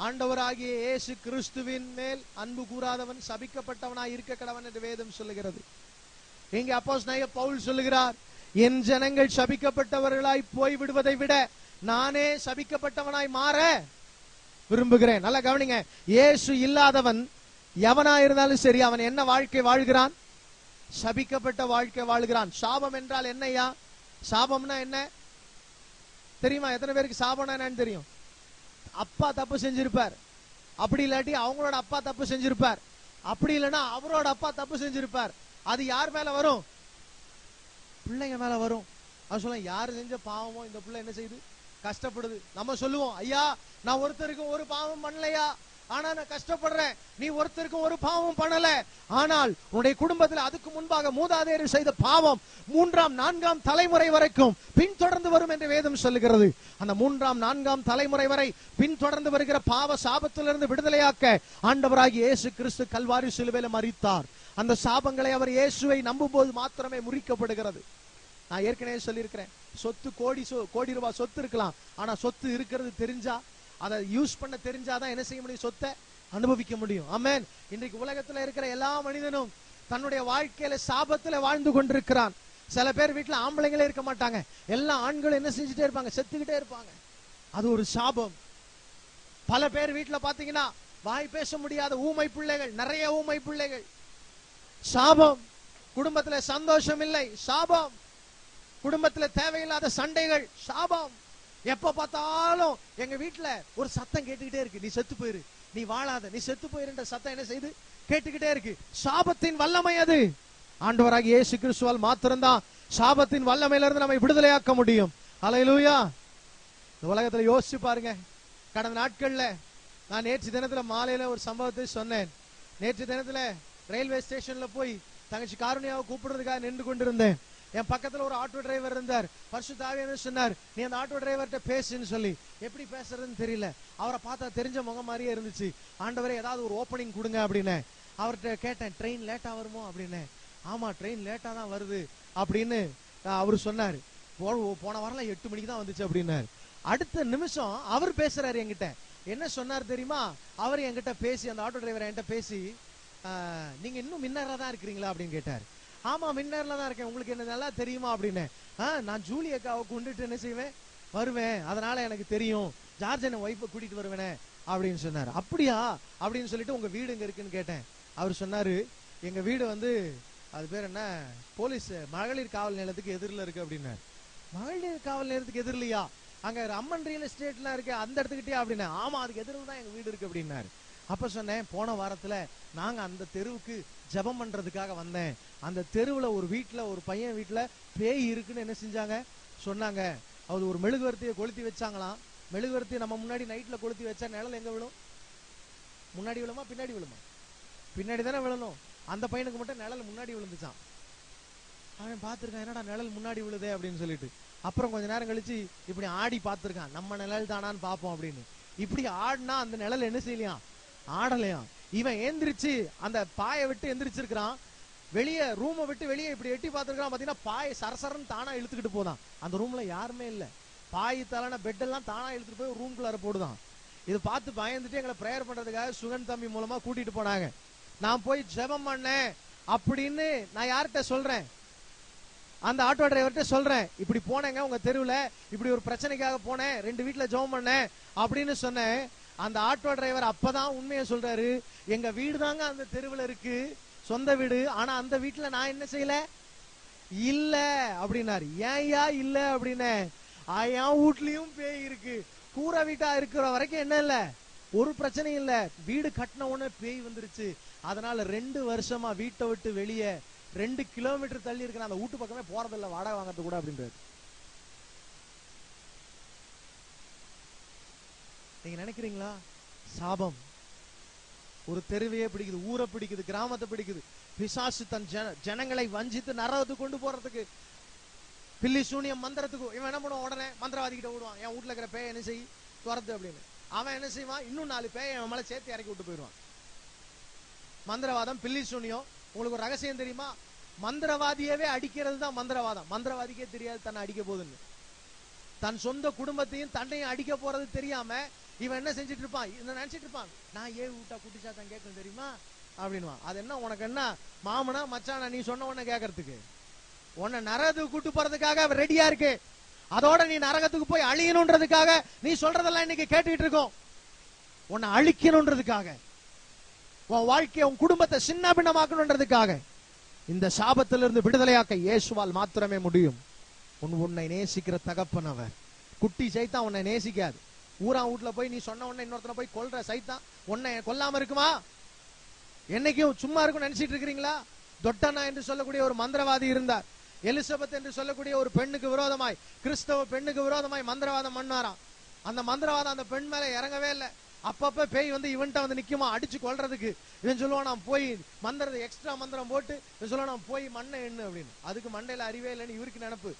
Speaker 1: ஆண்டவராகிய இயேசு கிறிஸ்துவின் மேல் அன்பு கூறாதவன் சபிக்கப்பட்டவனாய் இருக்க கடவன் என்று வேதம் சொல்லுகிறது. இங்க அப்போஸ்தலனாகிய பவுல் சொல்லுகிறார், என் ஜனங்கள் சபிக்கப்பட்டவர்களாய் போய் விடுவதை விட நானே சபிக்கப்பட்டவனாய் மாற விரும்புகிறேன். நல்லா கவனிங்க, இயேசு இல்லாதவன் எவனா இருந்தாலும் சரி, அவன் என்ன வாழ்க்கை வாழ்கிறான்? சபிக்கப்பட்ட வாழ்க்கை வாழ்கிறான். சாபம் என்றால் என்னையா? சாபம்னா என்ன தெரியுமா? எத்தனை பேருக்கு சாபம்னா என்னன்னு தெரியும்? அப்பா தப்பு செஞ்சிருப்பார், அப்படி இல்லாட்டி அவங்களோட அப்பா தப்பு செஞ்சிருப்பார், அப்படி இல்லைன்னா அவரோட அப்பா தப்பு செஞ்சிருப்பார். அது யார் மேல வரும்? பிள்ளைங்க மேல வரும். அது சொல்ல, யாரு செஞ்ச பாவமோ இந்த பிள்ளை என்ன செய்யுது? கஷ்டப்படுது. நம்ம சொல்லுவோம், ஐயா நான் ஒருத்தருக்கும் ஒரு பாவம் பண்ணலையா, ஆனா நான் கஷ்டப்படுறேன். நீ ஒருத்தருக்கும் ஒரு பாவம் பண்ணல, ஆனால் உன்னுடைய குடும்பத்தில் அதுக்கு முன்பாக மூதாதையர் செய்த பாவம் 3ஆம் 4ஆம் தலைமுறை வரைக்கும் பின்தொடர்ந்து வரும் என்று வேதம் சொல்லுகிறது. அந்த 3ஆம் 4ஆம் தலைமுறை வரை பின்தொடர்ந்து வருகிற பாவ சாபத்திலிருந்து விடுதலையாக்க ஆண்டவராகிய இயேசு கிறிஸ்து கல்வாரி சிலுவையில மரித்தார். அந்த சாபங்களை அவர் இயேசுவை நம்பும் போது மாத்திரமே முறிக்கப்படுகிறது. நான் ஏற்கனவே சொல்லியிருக்கிறேன், சொத்து கோடி ரூபாய் சொத்து இருக்கலாம், ஆனா சொத்து இருக்கிறது தெரிஞ்சா, அதை யூஸ் பண்ண தெரிஞ்சாதான் என்ன செய்ய முடியும்? சொத்தை அனுபவிக்க முடியும். ஆமென். இன்றைக்கு உலகத்துல இருக்கிற எல்லா மனிதனும் தன்னுடைய வாழ்க்கையில சாபத்துல வாழ்ந்து கொண்டிருக்கிறான். சில பேர் வீட்டுல ஆம்பளைங்களே இருக்க மாட்டாங்க, எல்லா ஆண்களும் என்ன செஞ்சுட்டே இருப்பாங்க? செத்துக்கிட்டே இருப்பாங்க. அது ஒரு சாபம். பல பேர் வீட்டுல பாத்தீங்கன்னா வாய் பேச முடியாத ஊமை பிள்ளைகள், நிறைய ஊமை பிள்ளைகள். சாபம். குடும்பத்துல சந்தோஷம் இல்லை, சாபம். குடும்பத்துல தேவையில்லாத சண்டைகள், சாபம். எப்ப பார்த்தாலும் எங்க வீட்டுல ஒரு சத்தம் கேட்டுக்கிட்டே இருக்கு, நீ செத்து போயிரு, நீ வாழாத, நீ செத்து போயிருன்ற சத்தம் என்ன செய்து? கேட்டுக்கிட்டே இருக்கு. சாபத்தின் வல்லமை அது. ஆண்டவராகிய இயேசு கிறிஸ்துவால் மாத்திரம்தான் சாபத்தின் வல்லமையில இருந்து நம்மை விடுதலையாக்க முடியும். ஹல்லேலூயா. இந்த உலகத்துல யோசிச்சு பாருங்க. கடந்த நாட்கள்ல நான் நேற்று தினத்துல மாலையில ஒரு சம்பவத்தை சொன்னேன். நேற்று தினத்துல ரயில்வே ஸ்டேஷன்ல போய் தங்கச்சி காருண்யாவை கூப்பிடுறதுக்காக நின்று கொண்டிருந்தேன். என் பக்கத்துல ஒரு ஆட்டோ டிரைவர் இருந்தார். பரிசுத்த ஆவியானவர் சொன்னார், நீ அந்த ஆட்டோ டிரைவர்கிட்ட பேசுன்னு சொல்லி. எப்படி பேசுறதுன்னு தெரியல, அவரை பார்த்தா தெரிஞ்ச முகம் மாதிரியே இருந்துச்சு. ஆண்டவரே ஏதாவது ஒரு ஓப்பனிங் கொடுங்க அப்படின்னு அவர்கிட்ட கேட்டேன். ட்ரெயின் லேட்டா வருமோ அப்படின்னு. ஆமா ட்ரெயின் லேட்டா தான் வருது அப்படின்னு அவரு சொன்னாரு. போன வாரம் 8 மணிக்கு தான் வந்துச்சு அப்படின்னாரு. அடுத்த நிமிஷம் அவர் பேசுறாரு என்கிட்ட. என்ன சொன்னார் தெரியுமா? அவர் என்கிட்ட பேசி, அந்த ஆட்டோ டிரைவர் என்கிட்ட பேசி, நீங்க இன்னும் மின்னரா தான் இருக்கிறீங்களா அப்படின்னு கேட்டாரு. ஆமா மின்னர்ல தான் இருக்கேன், உங்களுக்கு என்ன நல்லா தெரியுமா அப்படின்னு. நான் ஜூலி அக்காவை கொண்டுட்டு என்ன செய்வேன்? வருவேன், அதனால எனக்கு தெரியும். ஜார்ஜ் என்ன ஒய்ஃபை கூட்டிட்டு வருவேனே அப்படின்னு சொன்னாரு. அப்படியா அப்படின்னு சொல்லிட்டு, உங்க வீடு எங்க இருக்குன்னு கேட்டேன். அவர் சொன்னாரு, எங்க வீடு அது பேர் என்ன, போலீஸ் மகளிர் காவல் நிலையத்துக்கு எதிரில இருக்கு அப்படின்னாரு. மகளிர் காவல் நிலையத்துக்கு எதிரிலையா? அங்க அம்மன் ரியல் எஸ்டேட்லாம் இருக்கு, அந்த இடத்துக்கிட்டே அப்படின்னு. ஆமா அதுக்கு எதிரில் தான் எங்க வீடு இருக்கு அப்படின்னாரு. அப்ப சொன்னேன், போன வாரத்துல நாங்க அந்த தெருவுக்கு ஜெபம் பண்றதுக்காக வந்தேன். அந்த தெருவுல ஒரு வீட்டுல, ஒரு பையன் வீட்டுல பேய் இருக்குன்னு என்ன செஞ்சாங்க? சொன்னாங்க. அது ஒரு மெழுகுவர்த்தியை கொளுத்தி வச்சாங்களாம். மெழுகுவர்த்தி நம்ம முன்னாடி நைட்ல கொளுத்தி வச்சா நிழல் எங்க விழும்? முன்னாடி விழுமா பின்னாடி விழுமா? பின்னாடி தானே விழணும். அந்த பையனுக்கு மட்டும் நிழல் முன்னாடி விழுந்துச்சான். அவன் பார்த்திருக்கான், என்னடா நிழல் முன்னாடி விழுதே அப்படின்னு சொல்லிட்டு. அப்புறம் கொஞ்ச நேரம் கழிச்சு இப்படி ஆடி பார்த்திருக்கான், நம்ம நிழல் தானான்னு பார்ப்போம் அப்படின்னு. இப்படி ஆடினா அந்த நிழல் என்ன செய்யலையாம்? ஆடலையாம். இவன் எந்திரிச்சு அந்த பாயை விட்டு எந்திரிச்சிருக்கிறான். வெளியே ரூமை விட்டு வெளியே இப்படி எட்டி பார்த்திருக்கான். பாத்தீங்கன்னா பாய் சரசரன்னு தானா இழுத்துக்கிட்டு போதான். அந்த ரூம்ல யாருமே இல்ல. பாய் தலைன பெட் எல்லாம் தானா இழுத்துட்டு போய் ரூம்குள்ளார போடுதான். இது பார்த்து பயந்துட்டு எங்களை பிரேயர் பண்றதுக்காக சுகன் தம்பி மூலமா கூட்டிட்டு போனாங்க. நான் போய் ஜெபம் பண்ணேன் அப்படின்னு நான் யார்கிட்ட சொல்றேன்? அந்த ஆட்டோ டிரைவர்கிட்ட சொல்றேன். இப்படி போனேங்க உங்க தெருவுல, இப்படி ஒரு பிரச்சனைக்காக போனேன், 2 வீட்டுல ஜெபம் பண்ணேன் அப்படின்னு சொன்னேன். அந்த ஆட்டோ டிரைவர் அப்பதான் உண்மையை சொல்றாரு, எங்க வீடு தாங்க அந்த தெருவுல இருக்கு, சொந்த வீடு, ஆனா அந்த வீட்டுல நான் என்ன செய்யல இல்ல அப்படின்னாரு. ஏன்யா இல்ல அப்படின்னு. என் வீட்லயும் பேய் இருக்கு, கூரை வீட்டா இருக்கிற வரைக்கும் என்ன இல்ல, ஒரு பிரச்சனையும் இல்ல. வீடு கட்டின உடனே பேய் வந்துருச்சு, அதனால 2 வருஷமா வீட்டை விட்டு வெளியே 2 கிலோமீட்டர் தள்ளி இருக்கிற அந்த வீட்டு பக்கமே போறதில்ல, வாடகை வாங்கறது கூட அப்படின்றாரு. நீங்க நினைக்கிறீங்களா? சாபம் ஒரு தெருவையே பிடிக்குது, ஊரை பிடிக்குது, கிராமத்தை பிடிக்குது. பிசாசு தன் ஜனங்களை வஞ்சித்து நரகத்துக்கு கொண்டு போறதுக்கு பில்லி சூனியம் மந்திரத்துக்கு இவன் என்ன பண்ணுவான், உடனே மந்திரவாதி கிட்ட விடுவான், என் வீட்டுல இருக்கிற பேய் என்ன செய் துரத்து அப்படின்னு. அவன் என்ன செய்வான், இன்னும் 4 பேய் அவன் மேல சேர்த்து இறக்கி விட்டு போயிடுவான். மந்திரவாதம், பில்லி சூனியம். உங்களுக்கு ஒரு ரகசியம் தெரியுமா? மந்திரவாதியவே அடிக்கிறது தான் மந்திரவாதம். மந்திரவாதிக்கே தெரியாது தன்னை அடிக்க போகுதுன்னு. தன் சொந்த குடும்பத்தையும் தன்னையும் அடிக்க போறது தெரியாம இவன் என்ன செஞ்சுட்டு இருப்பான், நினைச்சிட்டு இருப்பான், நான் ஏ விட்டா குட்டிச்சா தான் கேட்கணும் தெரியுமா அப்படின்வான். அது என்ன உனக்கு என்ன மாமனா மச்சானா நீ சொன்ன உடனே கேட்கறதுக்கு? உன்னை நரகத்துக்கு கூட்டு போறதுக்காக ரெடியா இருக்கு. அதோட நீ நரகத்துக்கு போய் அழியணும்ன்றதுக்காக நீ சொல்றதெல்லாம் இன்னைக்கு கேட்டுக்கிட்டு இருக்கோம். உன்னை அழிக்கணும்ன்றதுக்காக, உன் வாழ்க்கையை உன் குடும்பத்தை சின்ன பின்னமாக்கணும்ன்றதுக்காக. இந்த சாபத்திலிருந்து விடுதலையாக்க இயேசுவால் மாத்திரமே முடியும். உன்னை நேசிக்கிற தகப்பன் அவர். குட்டி சைத்தான் உன்னை நேசிக்காது. ஊரா வீட்டுல போய் நீ சொன்ன உடனே இன்னொருத்தனை போய் கொல்ற சைத்தான் உன்னை கொல்லாம இருக்குமா? என்னைக்கும் சும்மா இருக்கும் நினைச்சிட்டு இருக்கிறீங்களா? தொட்டனா என்று சொல்லக்கூடிய ஒரு மந்திரவாதி இருந்தார். எலிசபெத் என்று சொல்லக்கூடிய ஒரு பெண்ணுக்கு விரோதமாய், கிறிஸ்தவ பெண்ணுக்கு விரோதமாய் மந்திரவாதம் பண்ணாராம். அந்த மந்திரவாதம் அந்த பெண் மேல இறங்கவே இல்லை. அப்பப்ப பேய் வந்து இவன்ட்ட வந்து நிக்குமா அடிச்சு கொள்றதுக்கு. இவன் சொல்லுவான், நான் போய் மந்திரத்தை எக்ஸ்ட்ரா மந்திரம் போட்டு இவன் சொல்லுவான், நான் போய் மண்ணை எண்ணு அப்படின்னு. அதுக்கு மண்டையில அறிவே இல்லைன்னு இவருக்கு நினைப்பு.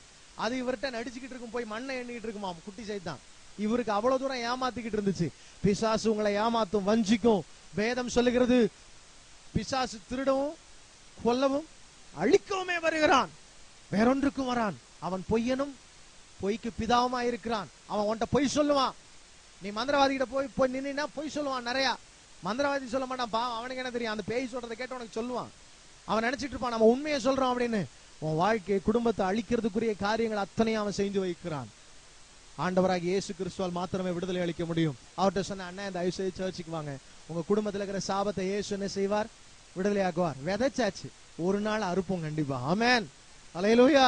Speaker 1: அது இவர்கிட்ட நடிச்சுக்கிட்டு இருக்கும், போய் மண்ணை எண்ணிக்கிட்டு இருக்குமா குட்டி சைத்தான். இவருக்கு அவ்வளவு தூரம் ஏமாத்திக்கிட்டு இருந்துச்சு. பிசாசு உங்களை ஏமாத்தும், வஞ்சிக்கும். வேதம் சொல்லுகிறது, பிசாசு திருடவும் கொல்லவும் அழிக்கவுமே வருகிறான், வேறொன்றுக்கும் வரான். அவன் பொய்யனும் பொய்க்கு பிதாவுமா இருக்கிறான். அவன் உன்கிட்ட பொய் சொல்லுவான். நீ மந்திரவாதி கிட்ட போய் நின்னா பொய் சொல்லுவான் நிறைய. மந்திரவாதி சொல்ல மாட்டான், பா அவனுக்கு என்ன தெரியும், அந்த பேய் சொல்றதை கேட்டு உனக்கு சொல்லுவான். அவன் நினைச்சிட்டு இருப்பான் நம்ம உண்மையை சொல்றோம் அப்படின்னு. உன் வாழ்க்கையை குடும்பத்தை அழிக்கிறதுக்குரிய காரியங்கள் அத்தனையும் அவன் செஞ்சு வைக்கிறான். ஆண்டவராக இயேசு கிறிஸ்துவால் மாத்திரமே விடுதலை அளிக்க முடியும். அவர்கிட்ட சொன்ன, அண்ணா இந்த தயவு செய்து சர்ச்சுக்கு வாங்க, உங்க குடும்பத்தில் இருக்கிற சாபத்தை இயேசு என்ன செய்வார், விடுதலை ஆக்குவார். விதைச்சாச்சு, ஒரு நாள் அறுப்போம் கண்டிப்பா. ஆமென், அல்லேலூயா.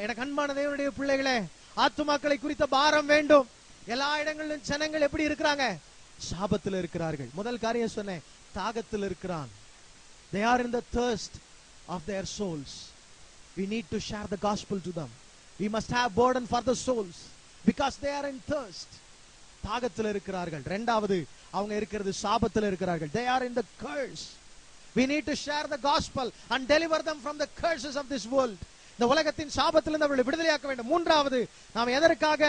Speaker 1: எனக்கு அன்பான தேவனுடைய பிள்ளைகளே, ஆத்துமாக்களை குறித்த பாரம் வேண்டும். எல்லா இடங்களிலும் ஜனங்கள் எப்படி இருக்கிறாங்க, சாபத்தில் இருக்கிறார்கள். முதல் காரியம் சொன்னேன், தாகத்தில் இருக்கிறான். They are in the thirst of their souls. We need to share the gospel to them. We must have burden for the souls because they are in thirst. தாகத்தில் இருக்கிறார்கள். இரண்டாவது, அவங்க இருக்கிறது சாபத்தில் இருக்கிறார்கள். They are in the curse. We need to share the gospel and deliver them from the curses of this world. இந்த உலகத்தின் சாபத்திலிருந்து அவர்களை விடுதலையாக்க வேண்டும். மூன்றாவது, நாம் எதற்காக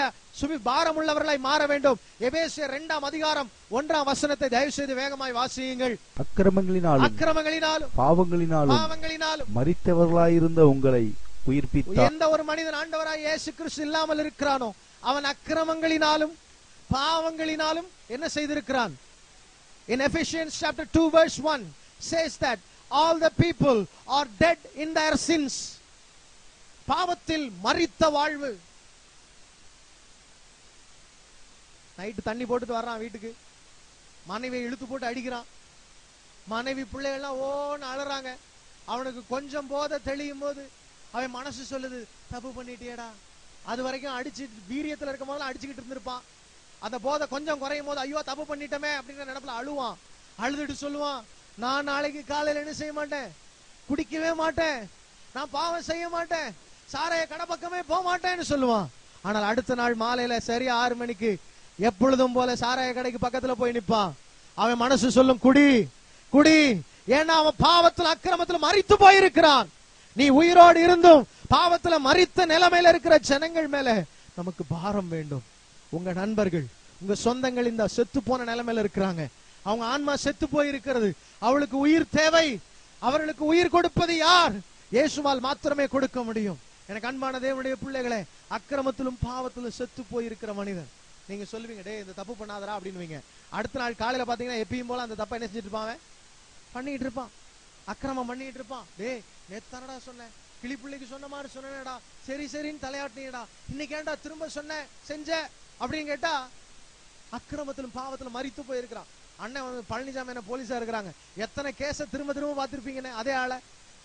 Speaker 1: பாரம் உள்ளவர்களாய் மாற வேண்டும்? எபேசியர் 2ஆம் அதிகாரம் 1ஆம் வசனத்தை தயவு செய்து வேகமாய் வாசியுங்கள்.
Speaker 2: அக்கிரமங்களினாலும் பாவங்களினாலும் மரித்தவர்களாயிருந்த உங்களை உயிர்ப்பித்தார்.
Speaker 1: எந்த ஒரு மனிதன் ஆண்டவராய் இயேசு கிறிஸ்து இல்லாமல் இருக்கிறானோ அவன் அக்கிரமங்களினாலும் பாவங்களினாலும் என்ன செய்திருக்கிறான்? In Ephesians chapter 2 verse 1 says that all the people are dead in their sins. பாவத்தில் மரித்த வாழ்வு. நைட்டு தண்ணி போட்டுட்டு வர்றான் வீட்டுக்கு, மனைவியை இழுத்து போட்டு அடிக்கிறான். மனைவி பிள்ளைகள்லாம் ஓன்னு அழறாங்க. அவனுக்கு கொஞ்சம் போத தெளியும் போது அவன் மனசு சொல்லுது, தப்பு பண்ணிட்டியடா. அது வரைக்கும் அடிச்சு வீரியத்துல இருக்கும் போதெல்லாம் அடிச்சுக்கிட்டு இருந்திருப்பான். அந்த போதை கொஞ்சம் குறையும் போது ஐயோ தப்பு பண்ணிட்டமே அப்படிங்கிற நினைப்புல அழுவான். அழுதுட்டு சொல்லுவான், நான் நாளைக்கு காலையில என்ன செய்ய மாட்டேன், குடிக்கவே மாட்டேன், நான் பாவம் செய்ய மாட்டேன், சாரைய கடை பக்கமே போக மாட்டேன்னு சொல்லுவான். ஆனால் அடுத்த நாள் மாலையில சரியா 6 மணிக்கு எப்பொழுதும் போல சாராய கடைக்கு பக்கத்துல போய் நிப்பான். அவன் மனசு சொல்லும், குடி குடி. ஏன்னா அவன் பாவத்துல அக்கிரமத்துல மரித்து போயிருக்கிறான். நீ உயிரோடு இருந்தும் பாவத்துல மரித்த நிலைமையில இருக்கிற ஜனங்கள் மேல நமக்கு பாரம் வேண்டும். உங்க நண்பர்கள், உங்க சொந்தங்கள் இந்த செத்து போன நிலைமையில இருக்கிறாங்க. அவங்க ஆன்மா செத்து போயிருக்கிறது. அவளுக்கு உயிர் தேவை. அவர்களுக்கு உயிர் கொடுப்பது யார்? இயேசுவால் மாத்திரமே கொடுக்க முடியும். எனக்கு அன்பான தேவனுடைய பிள்ளைகளே, அக்கிரமத்திலும் பாவத்திலும் செத்து போயிருக்கிற மனிதன், நீங்க சொல்லுவீங்க, டே இந்த தப்பு பண்ணாதரா அப்படின்னு. அடுத்த நாள் காலையில பாத்தீங்கன்னா எப்பயும் போல அந்த தப்பை என்ன செஞ்சுட்டு இருப்பான், பண்ணிட்டு இருப்பான், அக்கிரமம் பண்ணிட்டு இருப்பான். டே நேத்தானடா சொன்னேன், கிளி பிள்ளைக்கு சொன்ன மாதிரி சொன்னேடா, சரி சரின்னு தலையாட்டினடா, இன்னைக்கு ஏன்டா திரும்ப சொன்ன செஞ்ச அப்படின்னு கேட்டா அக்கிரமத்திலும் பாவத்திலும் மரித்து போயிருக்கிறான். அண்ணன் வந்து பழனிசாமி என்ன போலீஸா இருக்கிறாங்க, எத்தனை கேஸ திரும்ப திரும்ப பார்த்திருப்பீங்கன்னு.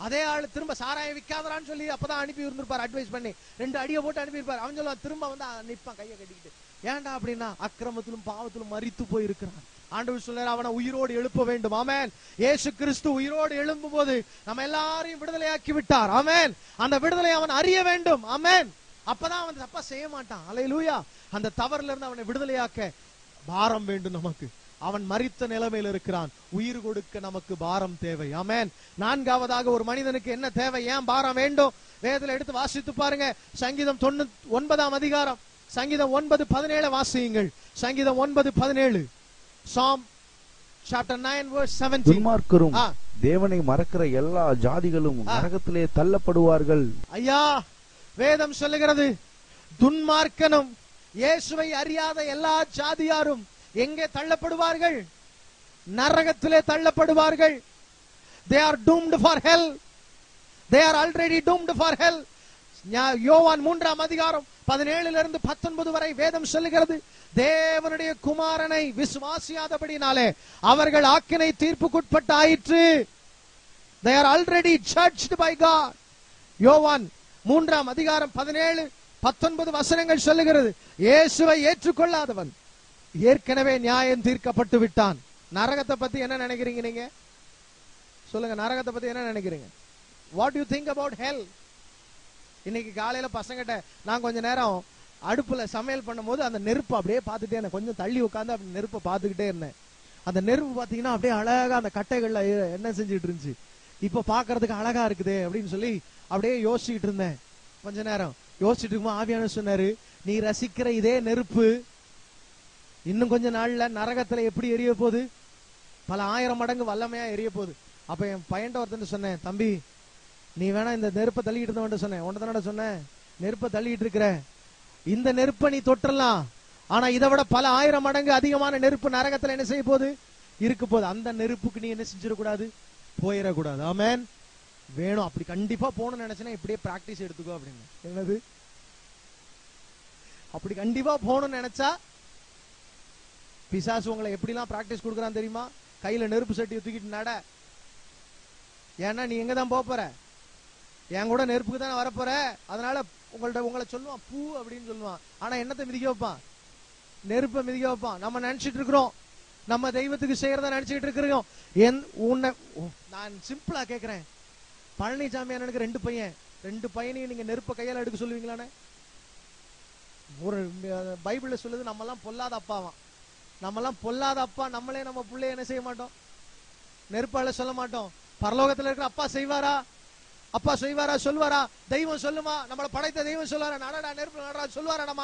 Speaker 1: அதே ஆளு திரும்ப சாராயம் விற்காதரான்னு சொல்லி அப்பதான் அனுப்பி இருந்திருப்பார், அட்வைஸ் பண்ணி 2 அடியை போட்டு அனுப்பியிருப்பார். அவன் சொல்லுவான், திரும்ப வந்து நிற்பான் கையை கட்டிக்கிட்டு. ஏன்டா அப்படின்னா அக்கிரமத்திலும் பாவத்திலும் மரித்து போயிருக்கிறான். ஆண்டவர் சொல்றார், அவனை உயிரோடு எழுப்ப வேண்டும். ஆமென். இயேசு கிறிஸ்து உயிரோடு எழும்பும் போது நம்ம எல்லாரையும் விடுதலையாக்கி விட்டார். ஆமென். அந்த விடுதலை அவன் அறிய வேண்டும். ஆமென். அப்பதான் அவன் தப்பா செய்ய மாட்டான். அல்லேலூயா. அந்த தவறுல இருந்து அவனை விடுதலையாக்க பாரம் வேண்டும் நமக்கு. அவன் மரித்த நிலைமையில் இருக்கிறான். உயிர் கொடுக்க நமக்கு பாரம் தேவை. ஆமென். நான்காவதாக ஒரு மனிதனுக்கு என்ன தேவை, ஏன் பாரம் வேண்டும்? வேதத்துல எடுத்து வாசித்து பாருங்க. சங்கீதம் 99 அதிகாரம், சங்கீதம் 9:17 வாசியுங்கள். சங்கீதம் 9:17. Psalm chapter 9 verse 17.
Speaker 2: துன்மார்க்கரும் தேவனை மறக்கிற எல்லா ஜாதிகளும் நரகத்திலே தள்ளப்படுவார்கள்.
Speaker 1: ஐயா, வேதம் சொல்லுகிறது, துன்மார்க்கனும் இயேசுவை அறியாத எல்லா ஜாதியாரும் எங்கே தள்ளப்படுவார்கள்? நரகத்திலே தள்ளப்படுவார்கள். They are doomed for hell. They are already doomed for hell. யோவான் 3 அதிகாரம் 17 19 வரை வேதம் சொல்லுகிறது, தேவனுடைய குமாரனை விசுவாசியாதபடினாலே அவர்கள் ஆக்கினை தீர்ப்புக்குட்பட்ட ஆயிற்று. They are already judged by God. யோவான் 3 அதிகாரம் 17 19 வசனங்கள் சொல்லுகிறது, இயேசுவை ஏற்றுக்கொள்ளாதவன் ஏற்கனவே நியாயம் தீர்க்கப்பட்டு விட்டான். நரகத்தை பத்தி என்ன நினைக்கிறீங்க நீங்க? சொல்லுங்க, நரகத்தை பத்தி என்ன நினைக்கிறீங்க? வாட் யூ திங்க் அபவுட் ஹெல்? இன்னைக்கு காலையில பசங்கிட்ட நான் கொஞ்ச நேரம் அடுப்புல சமையல் பண்ணும் போது அந்த நெருப்பு அப்படியே பார்த்துட்டே இருந்தேன். கொஞ்சம் தள்ளி உட்காந்து அப்படி நெருப்பை பார்த்துக்கிட்டே இருந்தேன். அந்த நெருப்பு பாத்தீங்கன்னா அப்படியே அழகா அந்த கட்டைகள்ல என்ன செஞ்சுட்டு இருந்துச்சு, இப்ப பாக்குறதுக்கு அழகா இருக்குதே அப்படின்னு சொல்லி அப்படியே யோசிச்சுட்டு இருந்தேன். கொஞ்ச நேரம் யோசிச்சுட்டு இருக்கும்போது ஆவியானவர் சொன்னாரு, நீ ரசிக்கிற இதே நெருப்பு இன்னும் கொஞ்ச நாள்ல நரகத்துல எப்படி எரிய போகுது? பல 1000 மடங்கு வல்லமையா எரிய போகுது. அப்ப என் பையன்ட்ட ஒருத்தன் சொன்னேன், தம்பி நீ வேணா இந்த நெருப்பை தள்ளிட்டு இருந்தவன் சொன்னேன், உன்ன தானே சொன்னேன், நெருப்பை தள்ளிட்டு இருக்கிற, இந்த நெருப்பை நீ தொற்றலாம், ஆனா இதை விட பல 1000 மடங்கு அதிகமான நெருப்பு நரகத்துல என்ன செய்ய போகுது? இருக்க போகுது. அந்த நெருப்புக்கு நீ என்ன செஞ்சிடக்கூடாது? போயிடக்கூடாது. ஆமென். வேணும், அப்படி கண்டிப்பா போகணும்னு நினைச்சேன்னா இப்படியே பிராக்டிஸ் எடுத்துக்கோ அப்படின்னு. என்னது? அப்படி கண்டிப்பா போகணும்னு நினைச்சா பிசாசு உங்களை எப்படிலாம் பிராக்டிஸ் கொடுக்குறான் தெரியுமா? கையில நெருப்பு சட்டியை தூக்கிட்டு நட. ஏன்னா நீ எங்க தான் போற, என் கூட நெருப்புக்கு தானே வரப்போற, அதனால உங்களை சொல்லுவான் பூ அப்படின்னு சொல்லுவான். ஆனா என்னத்தை மிதிக்க வைப்பான்? நெருப்பை மிதிக்க வைப்பான். நம்ம நினைச்சிட்டு இருக்கிறோம் நம்ம தெய்வத்துக்கு செய்யறத நினைச்சிட்டு இருக்கிறோம். உன்னை நான் சிம்பிளா கேட்கிறேன், பழனிசாமி அண்ணனுக்கு 2 பையன், 2 பையனையும் நீங்க நெருப்பை கையால எடுக்க சொல்லுவீங்களானே? ஒரு பைபிள்ல சொல்லுது, நம்ம எல்லாம் பொல்லாத அப்பாவான். நம்ம எல்லாம் பொல்லாத அப்பா, நம்மளே நம்ம பிள்ளைய என்ன செய்ய மாட்டோம்? நெருப்பால சொல்ல மாட்டோம். பரலோகத்துல இருக்கிற அப்பா செய்வாரா? அப்பா செய்வாரா? சொல்வாரா? தெய்வம் சொல்லுமா? நம்மள படைத்த தெய்வம் சொல்வாரா? நடடா நெருப்பு நடடா சொல்வாரா? நம்ம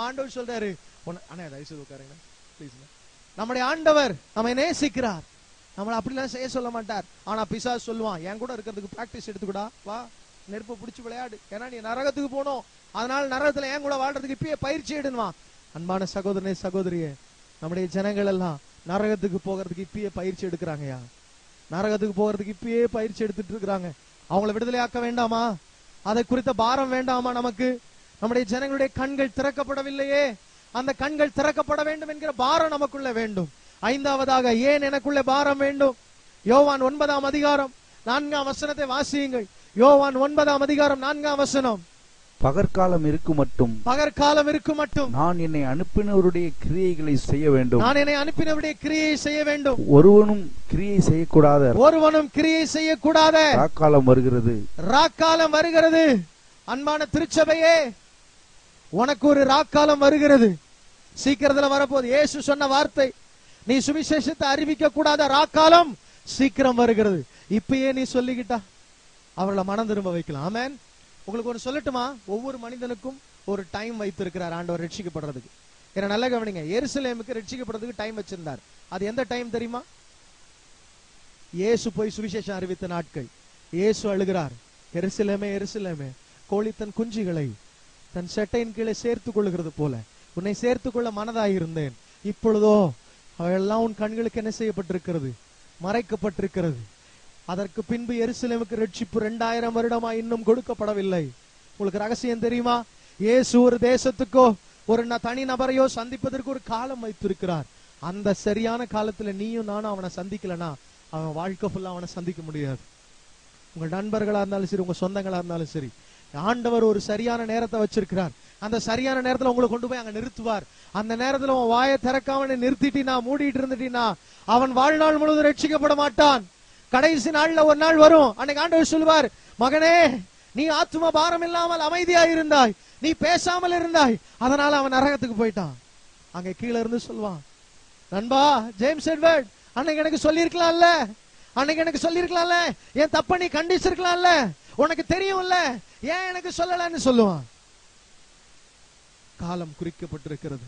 Speaker 1: ஆண்டவர் சொல்றாரு, அண்ணா தயவு செய்து உட்காருங்க ப்ளீஸ். நம்முடைய ஆண்டவர் நம்மை நேசிக்கிறார், நம்மள அப்படிலாம் செய்ய சொல்ல மாட்டார். ஆனா பிசாசு சொல்லுவான், என் கூட இருக்கிறதுக்கு பிராக்டிஸ் எடுத்துக்கூடா, வா நெருப்பை பிடிச்சு விளையாடு, ஏன்னா நீ நரகத்துக்கு போனோம், அதனால நரகத்துல என் கூட வாழ்றதுக்கு இப்பயே பயிற்சி எடுன்னுவான். அன்பான சகோதரனே சகோதரியே, நம்முடைய ஜனங்கள் எல்லாம் நரகத்துக்கு போகிறதுக்கு இப்பயே பயிற்சி எடுக்கிறாங்கயா. நரகத்துக்கு போகிறதுக்கு இப்பயே பயிற்சி எடுத்துட்டு இருக்கிறாங்க. அவங்கள விடுதலையாக்க வேண்டாமா? அதை குறித்த பாரம் வேண்டாமா நமக்கு? நம்முடைய ஜனங்களுடைய கண்கள் திறக்கப்படவில்லையே, அந்த கண்கள் திறக்கப்பட வேண்டும் என்கிற பாரம் நமக்குள்ள வேண்டும். 5வதாக ஏன் எனக்குள்ள பாரம் வேண்டும்? யோவான் 9 அதிகாரம் 4 வசனத்தை வாசியுங்கள். யோவான் 9 அதிகாரம் 4 வசனம்.
Speaker 2: பகற்காலம் இருக்கும் மட்டும்,
Speaker 1: பகற்காலம் இருக்கும் மட்டும்
Speaker 2: நான் என்னை அனுப்பினவருடைய கிரியைகளை செய்ய வேண்டும்.
Speaker 1: நான் என்னை அனுப்பினவருடைய கிரியை செய்ய வேண்டும்.
Speaker 2: ஒருவனும் கிரியை செய்யக்கூடாத,
Speaker 1: ஒருவனும் கிரியை செய்யக்கூடாத
Speaker 2: ராக்காலம் வருகிறது,
Speaker 1: ராக்காலம் வருகிறது. அன்பான திருச்சபையே, உனக்கு ஒரு ராக்காலம் வருகிறது, சீக்கிரத்துல வரப்போகுது. இயேசு சொன்ன வார்த்தை, நீ சுவிசேஷத்தை அறிவிக்க கூடாத ராக்காலம் சீக்கிரம் வருகிறது. இப்பயே நீ சொல்லிக்கிட்டா அவர்களை மனம் திரும்ப வைக்கலாம். ஆமென். உங்களுக்கு ஒன்று சொல்லட்டுமா? ஒவ்வொரு மனிதனுக்கும் ஒரு டைம் வைத்திருக்கிறார் ஆண்டவர் ரட்சிக்கப்படுறதுக்கு. ஏன்னா நல்ல கவனிங்க, எருசலேமுக்கு ரட்சிக்கப்படுறதுக்கு டைம் வச்சிருந்தார். அது எந்த டைம் தெரியுமா? இயேசு போய் சுவிசேஷம் அறிவித்த நாட்கள். இயேசு அழுகிறார், எருசலேமே எருசலேமே, கோழி தன் குஞ்சுகளை தன் செட்டையின் கீழே சேர்த்துக் கொள்ளுகிறது போல உன்னை சேர்த்துக் கொள்ள மனதாயிருந்தேன், இப்பொழுதோ அவையெல்லாம் உன் கண்களுக்கு என்ன செய்யப்பட்டிருக்கிறது? மறைக்கப்பட்டிருக்கிறது. அதற்கு பின்பு எருசலேமுக்கு ரட்சிப்பு 2000 வருடமா இன்னும் கொடுக்கப்படவில்லை. உங்களுக்கு ரகசியம் தெரியுமா? இயேசு ஒரு தேசத்துக்கோ ஒரு தனி நபரையோ சந்திப்பதற்கு ஒரு காலம் வைத்திருக்கிறார். அந்த சரியான காலத்துல நீயும் நானும் அவனை சந்திக்கலனா அவன் வாழ்க்கை ஃபுல்லா அவனை சந்திக்க முடியாது. உங்க நண்பர்களா இருந்தாலும் சரி, உங்க சொந்தங்களா இருந்தாலும் சரி, ஆண்டவர் ஒரு சரியான நேரத்தை வச்சிருக்கிறார். அந்த சரியான நேரத்துல உங்களை கொண்டு போய் அங்க நிறுத்துவார். அந்த நேரத்துல உன் வாயை திறக்காம நிறுத்திட்டினா, மூடிட்டு இருந்துட்டினா, அவன் வாழ்நாள் முழுவதும் ரட்சிக்கப்பட மாட்டான். கடைசி நாள்ல ஒரு நாள் வரும், அன்னைக்கு ஆண்டவர் சொல்லுவார், மகனே நீ ஆத்தும பாரம் இல்லாமல் அமைதியா இருந்தாய், நீ பேசாமல் இருந்தாய், அதனால அவன் நரகத்துக்கு போயிட்டான். அங்க கீழே இருந்து சொல்வான், நண்பா ஜேம்ஸ் எட்வர்ட், அன்னைக்கு எனக்கு சொல்லிருக்கலாம்ல, அன்னைக்கு எனக்கு சொல்லிருக்கலாம்ல, என் தப்ப நீ கண்டிச்சிருக்கலாம்ல, உனக்கு தெரியும்ல, ஏன் எனக்கு சொல்லலன்னு சொல்லுவான். காலம் குறிக்கப்பட்டிருக்கிறது.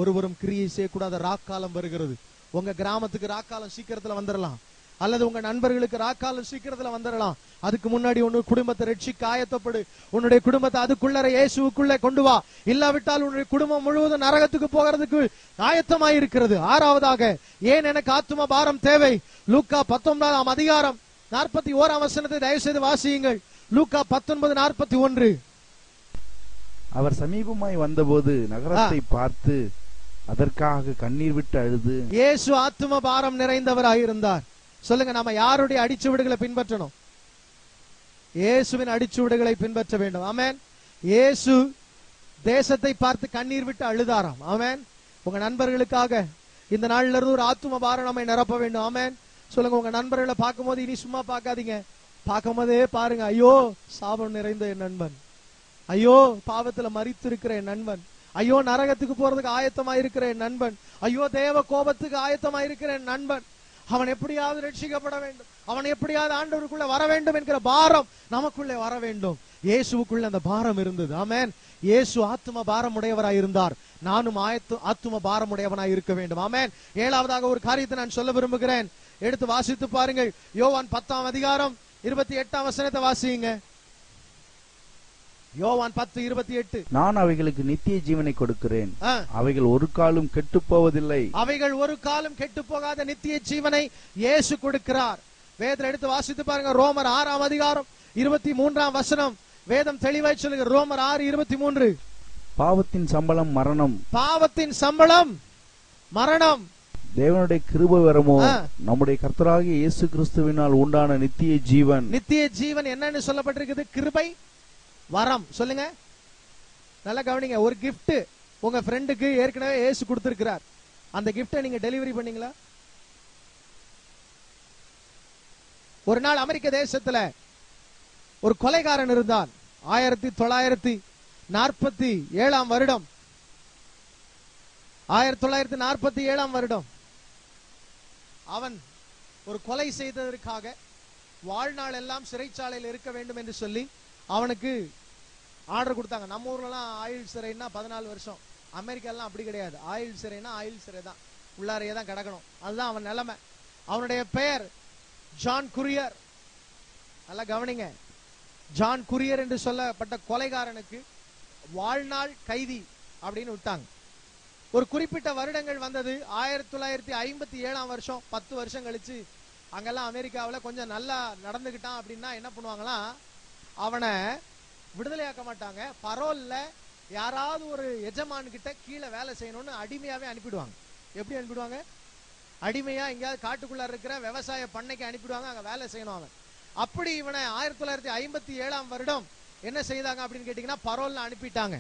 Speaker 1: ஒருவரும் கிரியை செய்யக்கூடாத ராக்காலம் வருகிறது. உங்க கிராமத்துக்கு ராக்காலம் சீக்கிரத்துல வந்துடலாம், அல்லது உங்க நண்பர்களுக்கு ராக்காலம் சீக்கிரத்துல வந்துடலாம். அதுக்கு முன்னாடி உன்னுடைய குடும்பத்தை ரட்சிக்க ஆயத்தப்படு. உன்னுடைய குடும்பத்தை அதுக்குள்ள இயேசுக்குள்ளே கொண்டு வா. இல்லாவிட்டால் உன்னுடைய குடும்பம் முழுவதும் நரகத்துக்கு போகிறதுக்கு ஆயத்தமாயிருக்கிறது. ஆறாவதாக, ஏன் எனக்கு ஆத்தும பாரம் தேவை? லூக்கா 19ஆம் அதிகாரம் 41ஆம் வசனத்தை தயவு செய்து வாசியுங்கள். லூக்கா 19:41.
Speaker 2: அவர் சமீபமாய் வந்தபோது நகரத்தை பார்த்து அதற்காக கண்ணீர் விட்டு அழுது.
Speaker 1: இயேசு ஆத்தும பாரம் நிறைந்தவராயிருந்தார். சொல்லுங்க, நாம யாருடைய அடிச்சுவடுகளை பின்பற்றணும்? இயேசுவின் அடிச்சுவடுகளை பின்பற்ற வேண்டும். ஆமென். இயேசு தேசத்தை பார்த்து கண்ணீர் விட்டு அழுதாராம். ஆமென். உங்க நண்பர்களுக்காக இந்த நாள்ல இருந்து ஒரு ஆத்தும பாரம் நம்மை நிரப்ப வேண்டும். ஆமென். சொல்லுங்க, உங்க நண்பர்களை பார்க்கும்போது இனி சும்மா பார்க்காதீங்க, பார்க்கும் போதே பாருங்க, ஐயோ சாபம் நிறைந்த என் நண்பன், ஐயோ பாவத்துல மரித்து இருக்கிற என் நண்பன், ஐயோ நரகத்துக்கு போறதுக்கு ஆயத்தமா இருக்கிற என் நண்பன், ஐயோ தேவ கோபத்துக்கு ஆயத்தமா இருக்கிற என் நண்பன், அவன் எப்படியாவது ரட்சிக்கப்பட வேண்டும், அவன் எப்படியாவது ஆண்டவருக்குள்ள வர வேண்டும் என்கிற பாரம் நமக்குள்ளே வர வேண்டும். இயேசுவுக்குள்ள அந்த பாரம் இருந்தது. ஆமென். இயேசு ஆத்தும பாரம் உடையவராய் இருந்தார். நானும் ஆத்தும பாரம் உடையவனாய் இருக்க வேண்டும். ஆமென். ஏழாவதாக ஒரு காரியத்தை நான் சொல்ல விரும்புகிறேன். எடுத்து வாசித்து பாருங்கள். யோவான் 10ஆம் அதிகாரம் 28ஆம் வசனத்தை வாசியுங்க. யோவான் 10:28.
Speaker 2: நான் அவைகளுக்கு நித்திய ஜீவனை கொடுக்கிறேன், அவைகள் ஒரு காலம் கெட்டு போவதில்லை.
Speaker 1: அவைகள் ஒரு காலம் கெட்டு போகாத நித்திய ஜீவனை இயேசு கொடுக்கிறார். வேதத்தை எடுத்து வாசித்து பாருங்க. ரோமர் 6ஆம் அதிகாரம் 23ஆம் வசனம் வேதம் தெளிவாய் சொல்லுங்க. ரோமர் 6:23.
Speaker 2: பாவத்தின் சம்பளம் மரணம்,
Speaker 1: பாவத்தின் சம்பளம் மரணம்,
Speaker 2: தேவனுடைய கிருபை வரமோ நம்முடைய கர்த்தராகிய இயேசு கிறிஸ்துவினால் உண்டான நித்திய ஜீவன். நித்திய
Speaker 1: ஜீவன் என்னன்னு சொல்லப்பட்டிருக்குது? கிருபை வரம். சொல்லுங்க, நல்லா கவனிங்க. ஒரு கிஃப்ட் உங்க ஃப்ரெண்டுக்கு ஏற்கனவே இயேசு கொடுத்திருக்கிறார். அந்த கிஃப்டை நீங்க டெலிவரி பண்ணீங்களா? ஒரு நாள் அமெரிக்க தேசத்துல ஒரு கொலைகாரன் இருந்தான். 1947ஆம் வருடம் 1947ஆம் வருடம் அவன் ஒரு கொலை செய்ததற்காக வாழ்நாள் எல்லாம் சிறைச்சாலையில் இருக்க வேண்டும் என்று சொல்லி அவனுக்கு ஆர்டர் கொடுத்தாங்க. நம்ம ஊர்லாம் ஆயுள் சிறைன்னா 14 வருஷம். அமெரிக்காலாம் அப்படி கிடையாது. ஆயுள் சிறைனா ஆயுள் சிறை தான், உள்ளாரையே தான் கிடக்கணும். அதுதான் அவன் நிலைமை. அவனுடைய பெயர் ஜான் குரியர். நல்லா கவனிங்க. ஜான் குரியர் என்று சொல்லப்பட்ட கொலைகாரனுக்கு வாழ்நாள் கைதி அப்படின்னு விட்டாங்க. ஒரு குறிப்பிட்ட வருடங்கள் வந்தது. 1957ஆம் வருஷம், 10 வருஷம் கழிச்சு அங்கெல்லாம் அமெரிக்காவில் கொஞ்சம் நல்லா நடந்துகிட்டான் அப்படின்னா என்ன பண்ணுவாங்களாம், அவனை விடுதலையாக்க மாட்டாங்க. பரோல்ல யாராவது ஒரு எஜமான் கிட்ட கீழே வேலை செய்யணும்னு அடிமையாவே அனுப்பிடுவாங்க. எப்படி அனுப்பிடுவாங்க? அடிமையா எங்கேயாவது காட்டுக்குள்ள இருக்கிற விவசாய பண்ணைக்கு அனுப்பிடுவாங்க, அங்க வேலை செய்யணும் அவன். அப்படி இவனை 1957ஆம் வருடம் என்ன செய்தாங்க அப்படின்னு கேட்டீங்கன்னா, பரோல்ல அனுப்பிட்டாங்க.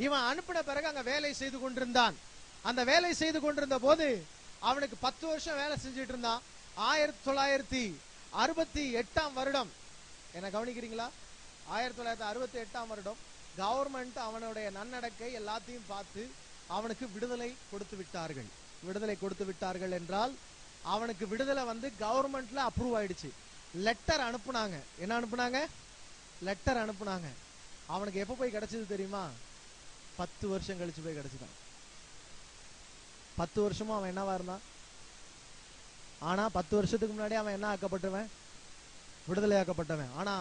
Speaker 1: இவன் அனுப்பின பிறகு அங்க வேலை செய்து கொண்டிருந்தான். அந்த வேலை செய்து கொண்டிருந்த போது அவனுக்கு 10 வருஷம் வேலை செஞ்சுட்டு இருந்தான். 1968ஆம் வருடம், என்ன கவனிக்கிறீங்களா? 1968ஆம் வருடம் கவர்மெண்ட் அவனுடைய நன்னடக்கை எல்லாத்தையும் பார்த்து அவனுக்கு விடுதலை கொடுத்து விட்டார்கள். விடுதலை கொடுத்து விட்டார்கள் என்றால் அவனுக்கு விடுதலை வந்து கவர்மெண்ட்ல அப்ரூவ் ஆயிடுச்சு. லெட்டர் அனுப்புனாங்க. என்ன அனுப்புனாங்க? லெட்டர் அனுப்புனாங்க. அவனுக்கு எப்ப போய் கிடைச்சது தெரியுமா? 10 வருஷம் கழிச்சு போய் கிடைச்சுதான். 10 வருஷமா அவன் என்னவா இருந்தான்? ஆனா 10 வருஷத்துக்கு முன்னாடி அவன் என்ன ஆக்கப்பட்டவன்? விடுதலை ஆக்கப்பட்டவன். ஆனா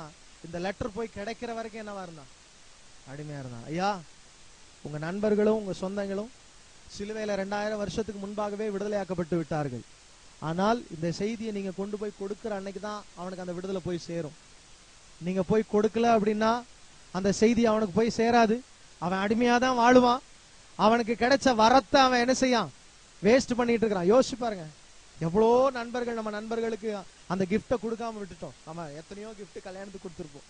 Speaker 1: இந்த லெட்டர் போய் கிடைக்கிற வரைக்கும் என்னவா இருந்தான்? அடிமையா இருந்தான். ஐயா, உங்க நண்பர்களும் உங்க சொந்தங்களும் சிலுவையில 2000 வருஷத்துக்கு முன்பாகவே விடுதலையாக்கப்பட்டு விட்டார்கள். ஆனால் இந்த செய்தியை நீங்க கொண்டு போய் கொடுக்கிற அன்னைக்கு தான் அவனுக்கு அந்த விடுதலை போய் சேரும். நீங்க போய் கொடுக்கல அப்படின்னா அந்த செய்தி அவனுக்கு போய் சேராது. அவன் அடிமையா தான் வாழுவான். அவனுக்கு கிடைச்ச வரத்தை அவன் என்ன செய்யான்? வேஸ்ட் பண்ணிட்டு இருக்கிறான். யோசிச்சு பாருங்க, எவ்வளோ நண்பர்கள் நம்ம நண்பர்களுக்கு அந்த கிஃப்டை கொடுக்காம விட்டுட்டோம். நம்ம எத்தனையோ கிஃப்ட் கல்யாணத்துக்கு கொடுத்துருப்போம்.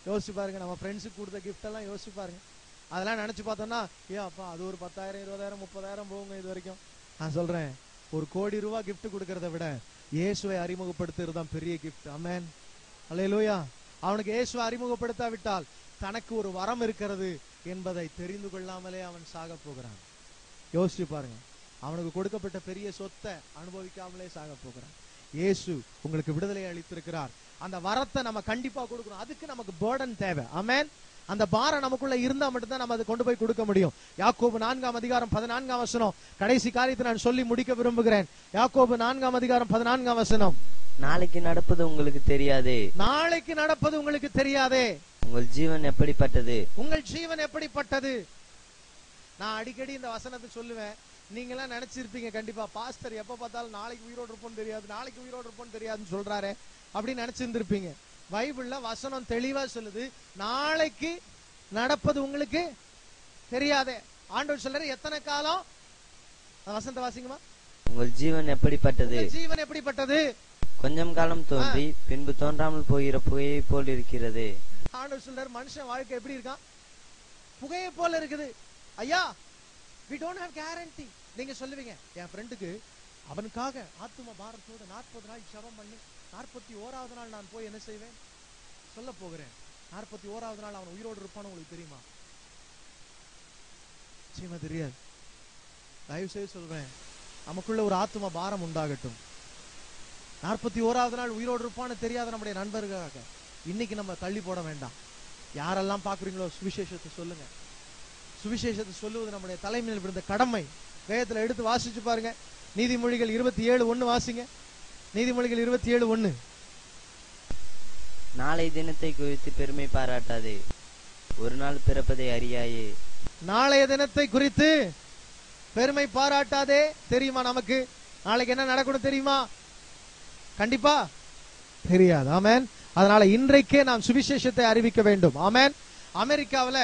Speaker 1: யோசிச்சு பாருங்க, நம்ம ஃப்ரெண்ட்ஸுக்கு கொடுத்த கிஃப்ட் எல்லாம் யோசிச்சு பாருங்க. அதெல்லாம் நினைச்சு பார்த்தோம்னா, ஏன் அப்பா அது ஒரு 10,000 20,000 30,000 போகுங்க இது வரைக்கும். நான் சொல்றேன், ₹1 கோடி கிஃப்ட் கொடுக்கறத விட இயேசுவை அறிமுகப்படுத்துறது தான் பெரிய கிஃப்ட். ஆமென், அல்லேலூயா. அவனுக்கு இயேசுவை அறிமுகப்படுத்தாவிட்டால் தனக்கு ஒரு வரம் இருக்கிறது என்பதை தெரிந்து கொள்ளாமலே அவன் சாக போகிறான். யோசிச்சு பாருங்க. அவனுக்கு கொடுக்கப்பட்ட பெரிய சொத்தை அனுபவிக்காமலே சாக போகிறான். இயேசு உங்களுக்கு விடுதலை அளித்திருக்கிறார். அந்த வரத்தை நம்ம கண்டிப்பா கொடுக்கணும். அதுக்கு நமக்கு பர்டன் தேவை. ஆமென். அந்த பாரம் நமக்குள்ள இருந்தா மட்டும்தான் நம்ம அதை கொண்டு போய் கொடுக்க முடியும். யாக்கோபு 4:14 கடைசி காரியத்தை நான் சொல்லி முடிக்க விரும்புகிறேன். யாக்கோபு 4:14
Speaker 3: நாளைக்கு நடப்பது உங்களுக்கு தெரியாதே.
Speaker 1: நாளைக்கு நடப்பது உங்களுக்கு தெரியாதே.
Speaker 3: உங்கள் ஜீவன் எப்படிப்பட்டது?
Speaker 1: உங்கள் ஜீவன் எப்படிப்பட்டது? நான் அடிக்கடி இந்த வசனத்தை சொல்லுவேன். நீங்க எல்லாம் நினைச்சிருப்பீங்க கண்டிப்பா, பாஸ்டர் எப்ப பார்த்தாலும் நாளைக்கு உயிரோடு இருப்போம் தெரியாது, நாளைக்கு உயிரோடு இருப்போம் தெரியாதுன்னு சொல்றாரு அப்படின்னு நினைச்சிருந்திருப்பீங்க. பைபிள்ல வசனம் தெளிவா சொல்லுது, நாளைக்கு நடப்பது உங்களுக்கு தெரியாதே. ஆண்டவர் சொல்றாரு, எத்தனை காலம்? வசனத்தை வாசிங்கம்மா.
Speaker 3: உங்கள் ஜீவன் எப்படிப்பட்டது?
Speaker 1: ஜீவன் எப்படிப்பட்டது?
Speaker 3: கொஞ்சம் காலம் தோன்றி பின்பு தோன்றாமல் போகிற புகையை போல் இருக்கிறது.
Speaker 1: ஆண்டவர் சொல்றாரு, மனுஷன் வாழ்க்கை எப்படி இருக்கான்? புகையை போல இருக்குது. ஐயா, we don't have guarantee. நீங்க சொல்லுவீங்க, என் ஃப்ரெண்டுக்கு அவனுக்காக ஆத்தும பாரத்தோட 40 நாள் ஜெபம் பண்ணி 41வது நாள் நான் போய் என்ன செய்வேன் சொல்ல போகிறேன். 41வது நாள் அவன் உயிரோடு இருப்பான்னு உங்களுக்கு தெரியுமா? நிச்சயமா தெரியாது. தயவு செய்து சொல்றேன், நமக்குள்ள ஒரு ஆத்தும பாரம் உண்டாகட்டும். 41வது நாள் உயிரோடு இருப்பான்னு தெரியாத நம்முடைய நண்பர்களுக்காக இன்னைக்கு நம்ம தள்ளி போட வேண்டாம். யாரெல்லாம் பாக்குறீங்களோ சுவிசேஷத்தை சொல்லுங்க. சுவிசேஷத்தை சொல்லுவது நம்முடைய தலைமையில் விழுந்த கடமை. வேதத்துல எடுத்து வாசிச்சு பாருங்க. நீதிமொழிகள் 27:1 வாசிங்க. நீதிமொழிகள் 27:1.
Speaker 3: நாளை தினத்தை குறித்து பெருமை பாராட்டாதே, ஒரு நாள் பிறப்பதை அறியாயே.
Speaker 1: நாளைய தினத்தை குறித்து பெருமை பாராட்டாதே. தெரியுமா நமக்கு நாளைக்கு என்ன நடக்கணும்? தெரியுமா? கண்டிப்பா தெரியாது. ஆமென். அதனால இன்றைக்கே நாம் சுவிசேஷத்தை அறிவிக்க வேண்டும். ஆமென். அமெரிக்காவில்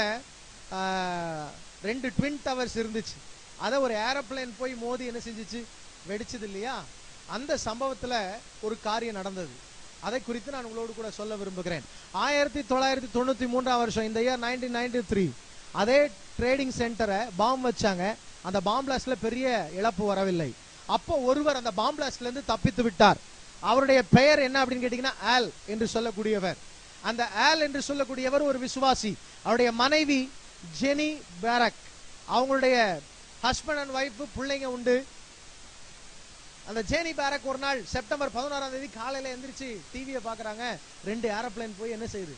Speaker 1: 2 ட்வின் டவர்ஸ் இருந்துச்சு. அத ஒரு ஏரோப்ளேன் போய் மோதி என்ன செஞ்சிச்சு? வெடிச்சது இல்லையா? அந்த சம்பவத்துல ஒரு காரியம் நடந்தது. அதை குறித்து நான் உங்களோடு கூட சொல்ல விரும்புகிறேன். 1993 இந்த இயர் 1993 அதே ட்ரேடிங் சென்டரை பாம்பு வச்சாங்க. அந்த பாம்பு பிளாஸ்ட்ல பெரிய இழப்பு வரவில்லை. அப்போ ஒருவர் அந்த பாம்பு பிளாஸ்ட்ல இருந்து தப்பித்து விட்டார். அவருடைய பெயர் என்ன அப்படின்னு கேட்டீங்கன்னா ஆல் என்று சொல்லக்கூடியவர். அந்த ஆல் என்று சொல்லக்கூடியவர் ஒரு விசுவாசி. அவருடைய மனைவி ஜெனி பேரக், அவங்களுடைய ஹஸ்பண்ட் அண்ட் ஒய்ஃப், பிள்ளைங்க உண்டு. அந்த ஜெனி பேரக் ஒரு நாள் செப்டம்பர் 11 காலையில எந்திரிச்சு டிவியை பாக்குறாங்க. 2 ஏரோப்ளேன் போய் என்ன செய்யுது?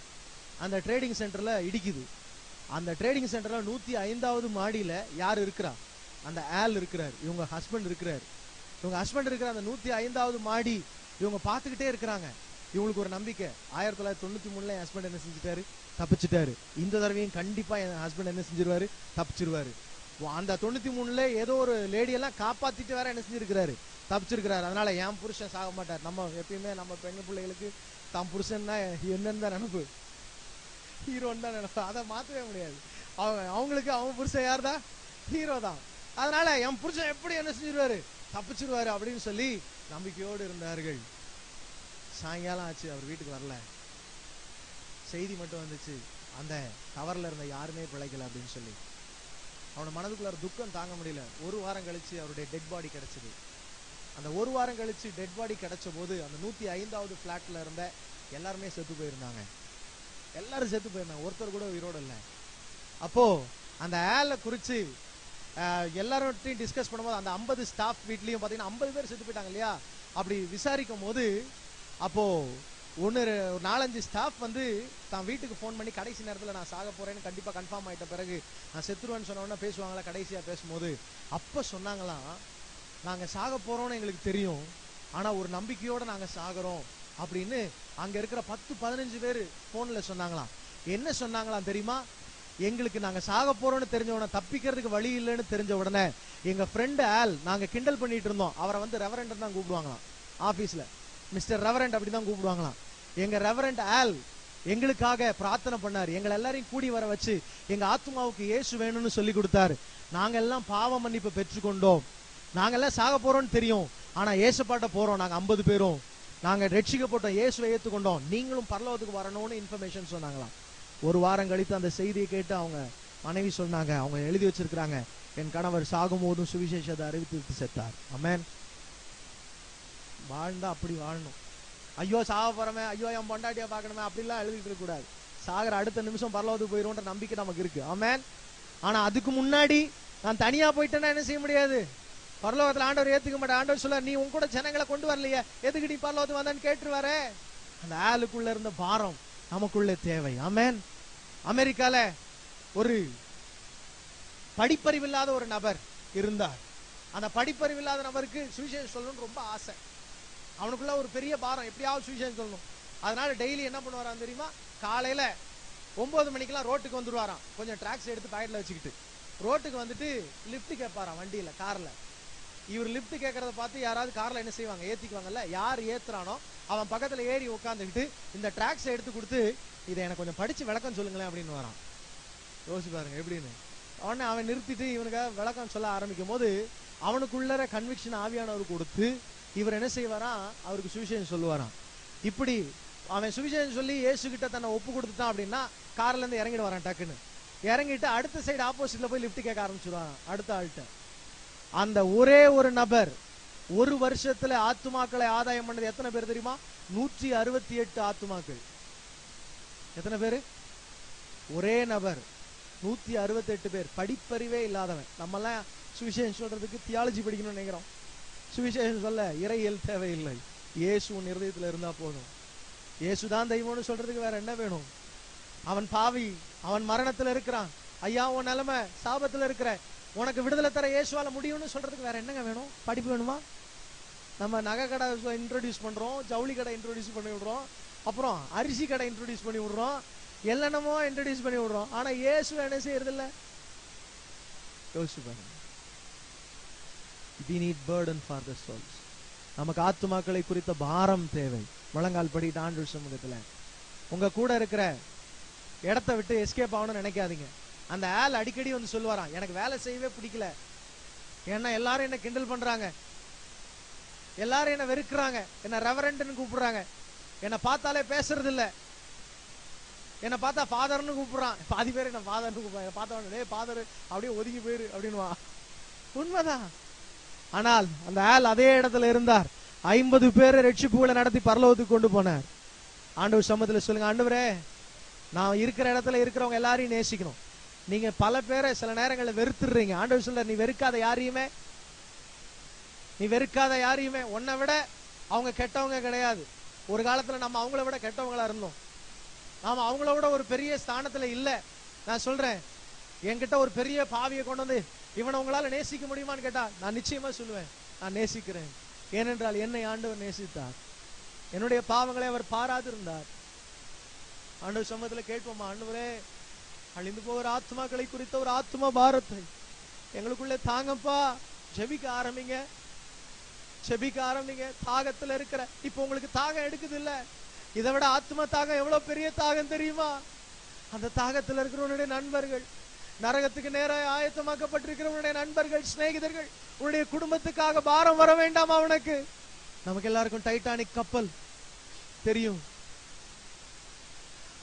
Speaker 1: அந்த ட்ரேடிங் சென்டர்ல இடிக்குது. அந்த ட்ரேடிங் சென்டர்ல 105வது மாடியில யார் இருக்கிறா? அந்த ஆல் இருக்கிறார். இவங்க ஹஸ்பண்ட் இருக்கிறார். இவங்க ஹஸ்பண்ட் இருக்கிற அந்த 105வது மாடி இவங்க பார்த்துக்கிட்டே இருக்கிறாங்க. இவங்களுக்கு ஒரு நம்பிக்கை, 1993 என் ஹஸ்பண்ட் என்ன செஞ்சுட்டாரு? தப்பிச்சுட்டாரு. இந்த தடவையும் கண்டிப்பா என் ஹஸ்பண்ட் என்ன செஞ்சிருவாரு? தப்பிச்சிருவாரு. அந்த 93 ஏதோ ஒரு லேடியெல்லாம் காப்பாத்திட்டு வேற என்ன செஞ்சிருக்கிறாரு? தப்பிச்சிருக்கிறாரு. அதனால என் புருஷன் சாக மாட்டார். நம்ம எப்பயுமே நம்ம பெண் பிள்ளைகளுக்கு தான் புருஷன்னா என்னன்னு தான் நினைப்பு, ஹீரோன்னு தான் நினைப்பு. அதை மாற்றவே முடியாது. அவங்களுக்கு அவன் புருஷன் யார் தான்? ஹீரோ தான். அதனால என் புருஷன் எப்படி என்ன செஞ்சிருவாரு? தப்பிச்சிருவாரு அப்படின்னு சொல்லி நம்பிக்கையோடு இருந்தார்கள். சாயங்காலம் ஆச்சு, அவர் வீட்டுக்கு வரல. செய்தி மட்டும் வந்துச்சு, அந்த டவர்ல இருந்த யாருமே பிழைக்கல அப்படின்னு சொல்லி. அவனோட மனதுக்குள்ள துக்கம் தாங்க முடியல. 1 வாரம் கழிச்சு அவருடைய டெட் பாடி கிடைச்சது. அந்த 1 வாரம் கழிச்சு டெட் பாடி கிடைச்ச போது அந்த 105வது பிளாட்ல இருந்த எல்லாருமே செத்து போயிருந்தாங்க. எல்லாரும் செத்து போயிருந்தாங்க, ஒருத்தர் கூட உயிரோடு இல்லை. அப்போ அந்த ஆளை குறிச்சு எல்லார்ட்டையும் டிஸ்கஸ் பண்ணும்போது அந்த 50 ஸ்டாஃப் வீட்லயும் பாத்தீங்கன்னா 50 பேர் செத்து போயிட்டாங்க இல்லையா? அப்படி விசாரிக்கும் போது அப்போ ஒரு 4-5 ஸ்டாஃப் வந்து தான் வீட்டுக்கு ஃபோன் பண்ணி கடைசி நேரத்தில் நான் சாக போறேன்னு கண்டிப்பா கன்ஃபார்ம் ஆயிட்ட பிறகு நான் செத்துருவேன்னு சொன்னோன்னா பேசுவாங்களா? கடைசியா பேசும்போது அப்ப சொன்னாங்களாம், நாங்க சாக போறோம்னு எங்களுக்கு தெரியும், ஆனா ஒரு நம்பிக்கையோட நாங்க சாகுறோம் அப்படின்னு அங்க இருக்கிற 10-15 பேர் போன்ல சொன்னாங்களாம். என்ன சொன்னாங்களாம் தெரியுமா? எங்களுக்கு நாங்க சாக போறோம்னு தெரிஞ்ச உடனே, தப்பிக்கிறதுக்கு வழி இல்லைன்னு தெரிஞ்ச உடனே எங்க ஃப்ரெண்ட் ஆல், நாங்க கிண்டல் பண்ணிட்டு இருந்தோம், அவரை வந்து ரெவரண்ட் தான் கூப்பிடுவாங்களாம் ஆபீஸ்ல, மிஸ்டர் ரெவரண்ட் அப்படிதான் கூப்பிடுவாங்களாம். எங்க ரெவரண்ட் ஆல் எங்களுக்காக பிரார்த்தனை பண்ணாரு, எங்களை எல்லாரையும் கூடி வர வச்சு எங்க ஆத்மாவுக்கு இயேசு வேணும்னு சொல்லி கொடுத்தாரு. நாங்க எல்லாம் பாவ மன்னிப்பு பெற்றுக்கொண்டோம். நாங்க எல்லாம் சாக போறோம்னு தெரியும், ஆனா இயேசுபாட்ட போறோம். நாங்க 50 பேரும் நாங்க ரட்சிக்கப்பட்டோம், இயேசுவை ஏத்துக்கொண்டோம், நீங்களும் பரலோகத்துக்கு வரணும்னு இன்ஃபர்மேஷன் சொன்னாங்களாம். 1 வாரம் கழித்து அந்த செய்தியை கேட்டு அவங்க மனைவி சொன்னாங்க, அவங்க எழுதி வச்சிருக்கிறாங்க, என் கணவர் சாகும் போதும் சுவிசேஷத்தை அறிவித்து செத்தார். ஆமென். வாழ்ந்தா அப்படி வாழணும். ஐயோ சாக போறமே, ஐயோ என் பொண்டாட்டியா பார்க்கணுமே அப்படிலாம் எழுதிட்டு இருக்க கூடாது. சாகிற அடுத்த நிமிஷம் பரலோகத்துக்கு போயிடும்ன்ற நம்பிக்கை நமக்கு இருக்கு. ஆமென். ஆனா அதுக்கு முன்னாடி நான் தனியா போயிட்டேன்னா என்ன செய்ய முடியாது? பரலோகத்துல ஆண்டவர் ஏத்துக்க மாட்டார். ஆண்டவர் சொல்ல, நீ உன் கூட ஜனங்களை கொண்டு வரலையே, எதுக்கு நீ பரலோகத்துக்கு வந்தான்னு கேட்டுருவாரு. அந்த ஆளுக்குள்ள இருந்த பாரம் நமக்குள்ள தேவை. ஆமென். அமெரிக்கால ஒரு படிப்பறிவில்லாத ஒரு நபர் இருந்தார். அந்த படிப்பறிவில்லாத நபருக்கு சுவிசேஷம் சொல்லணும்னு ரொம்ப ஆசை. அவனுக்குள்ள ஒரு பெரிய பாரம், எப்படியாவது சுவிசேஷம் சொல்லணும். அதனால டெய்லி என்ன பண்ணுவாராம் தெரியுமா? காலையில 9 மணிக்கெல்லாம் ரோட்டுக்கு வந்துருவாராம். கொஞ்சம் டிராக்ஸ் எடுத்து பாக்கெட்ல வச்சுக்கிட்டு ரோட்டுக்கு வந்துட்டு லிப்ட் கேட்பாராம் வண்டியில, கார்ல. இவர் லிப்ட் கேட்கறத பார்த்து யாராவது கார்ல என்ன செய்வாங்க, ஏத்திக்குவாங்கல்ல. யார் ஏத்துறானோ அவன் பக்கத்துல ஏறி உட்காந்துக்கிட்டு இந்த டிராக்ஸ் எடுத்து கொடுத்து, இதை எனக்கு கொஞ்சம் படிச்சு விளக்கம் சொல்லுங்களேன் அப்படின்னு வரான். யோசிச்சு பாருங்க எப்படின்னு. உடனே அவன் நிறுத்திட்டு இவனுக்காக விளக்கம் சொல்ல ஆரம்பிக்கும் போது அவனுக்குள்ளற கன்விக்ஷன் ஆவியானவர் கொடுத்து இவர் என்ன செய்வாராம், அவருக்கு சுவிசேஷம் சொல்லுவாராம். இப்படி அவன் சுவிசேஷம் சொல்லி இயேசு கிட்ட தன்னை ஒப்பு கொடுத்துட்டான் அப்படின்னா கார்ல இருந்து இறங்கிட்டு வரான். டக்குன்னு இறங்கிட்டு அடுத்த சைடு ஆப்போசிட்ல போய் லிப்ட் கேட்க ஆரம்பிச்சுடுவான் அடுத்த ஆள்கிட்ட. அந்த ஒரே ஒரு நபர் ஒரு வருஷத்துல ஆத்துமாக்களை ஆதாயம் பண்ணது எத்தனை பேர் தெரியுமா? 168 ஆத்துமாக்கள். எத்தனை பேரு? ஒரே நபர் 168 பேர். படிப்பறிவே இல்லாதவன். நம்ம எல்லாம் சுவிசேஷம் சொல்றதுக்கு தியாலஜி படிக்கணும்னு நினைக்கிறோம். சுவிசேஷம் சொல்ல இறையியல் தேவையில்லை. இயேசு உன் இருதயத்துல இருந்தா போதும். இயேசுதான் தெய்வம்னு சொல்றதுக்கு வேற என்ன வேணும்? அவன் பாவி, அவன் மரணத்துல இருக்கிறான். ஐயா உன் நிலைமை சாபத்துல இருக்கிற, உனக்கு விடுதலை தர இயேசுவால முடியும்னு சொல்றதுக்கு வேற என்னங்க வேணும்? படிப்பு வேணுமா? நம்ம நகை கடை இன்ட்ரோடியூஸ் பண்றோம், ஜவுளி கடை இன்ட்ரோடியூஸ் பண்ணி விடுறோம், அப்புறம் அரிசி கடை இன்ட்ரோடியூஸ் பண்ணி விடுறோம், எல்லாமோ இன்ட்ரோடியூஸ் பண்ணி விடுறோம். ஆனா இயேசு என்ன செய்யறது இல்ல? யோசிச்சு பாருங்க. We need burden for the souls. நமக்கு ஆத்துமாக்களை குறித்த பாரம் தேவை. முழங்கால் படிட்டு ஆண்டவர் சமூகத்துல உங்க கூட இருக்கிற இடத்தை விட்டு எஸ்கேப் ஆகணும்னு நினைக்காதீங்க. அந்த ஆள் அடிக்கடி வந்து சொல்லுவாராம், எனக்கு வேலை செய்யவே பிடிக்கல, ஏன்னா எல்லாரும் என்ன கிண்டல் பண்றாங்க, எல்லாரும் என்ன வெறுக்கிறாங்க, என்ன ரெவரண்ட்னு கூப்பிடுறாங்க, என்ன பார்த்தாலே பேசுறது இல்ல, என்ன பார்த்தா ஃபாதர்னு கூப்பிடுறான். பாதி பேர் என்ன ஃபாதர்னு கூப்பிடுறாங்க. பார்த்தா ஃபாதர் அப்படியே ஒதுங்கி போயிரு அப்படின்னுவா. உண்மைதான். ஆனால் அந்த ஆள் அதே இடத்துல இருந்தார். 50 பேரை ரட்சிப்புகளை நடத்தி பரலோகத்துக்கு கொண்டு போனார். ஆண்டவர் சமூகத்துல சொல்லுங்க, ஆண்டவரே நான் இருக்கிற இடத்துல இருக்கிறவங்க எல்லாரையும் நேசிக்கணும். நீங்க பல பேரை சில நேரங்களில் வெறுத்துடுறீங்க. ஆண்டவர் சொல்ற, நீ வெறுக்காத யாரையுமே, நீ வெறுக்காத யாரையுமே. உன்னை விட அவங்க கெட்டவங்க கிடையாது. ஒரு காலத்துல நம்ம அவங்கள விட கெட்டவங்களா இருந்தோம். நாம அவங்கள விட ஒரு பெரிய ஸ்தானத்துல இல்ல. நான் சொல்றேன், என்கிட்ட ஒரு பெரிய பாவியை கொண்டு வந்து இவனை உங்களால நேசிக்க முடியுமான்னு கேட்டா நான் நிச்சயமா சொல்லுவேன், நான் நேசிக்கிறேன். ஏனென்றால் என்னை ஆண்டவர் நேசித்தார், என்னுடைய பாவங்களை அவர் பாராது இருந்தார். ஆண்டவர் சமூகத்துல கேட்போமா, ஆண்டவரே அழிந்து போகிற ஆத்மாக்களை குறித்த ஒரு ஆத்மா பாரத்தை எங்களுக்குள்ள தாங்கப்பா. ஜெபிக்க ஆரம்பிங்க, ஜெபிக்க ஆரம்பிங்க. தாகத்துல இருக்கிற, இப்ப உங்களுக்கு தாகம் எடுக்குது இல்ல, இதை விட ஆத்மா தாகம் எவ்வளவு பெரிய தாகம் தெரியுமா? அந்த தாகத்துல இருக்கிறவனுடைய நண்பர்கள், நரகத்துக்கு நேராக ஆயத்தமாக்கப்பட்டிருக்கிறவனுடைய நண்பர்கள், சிநேகிதர்கள், உன்னுடைய குடும்பத்துக்காக பாரம் வர வேண்டாமா அவனுக்கு? நமக்கு எல்லாருக்கும் டைட்டானிக் கப்பல் தெரியும்.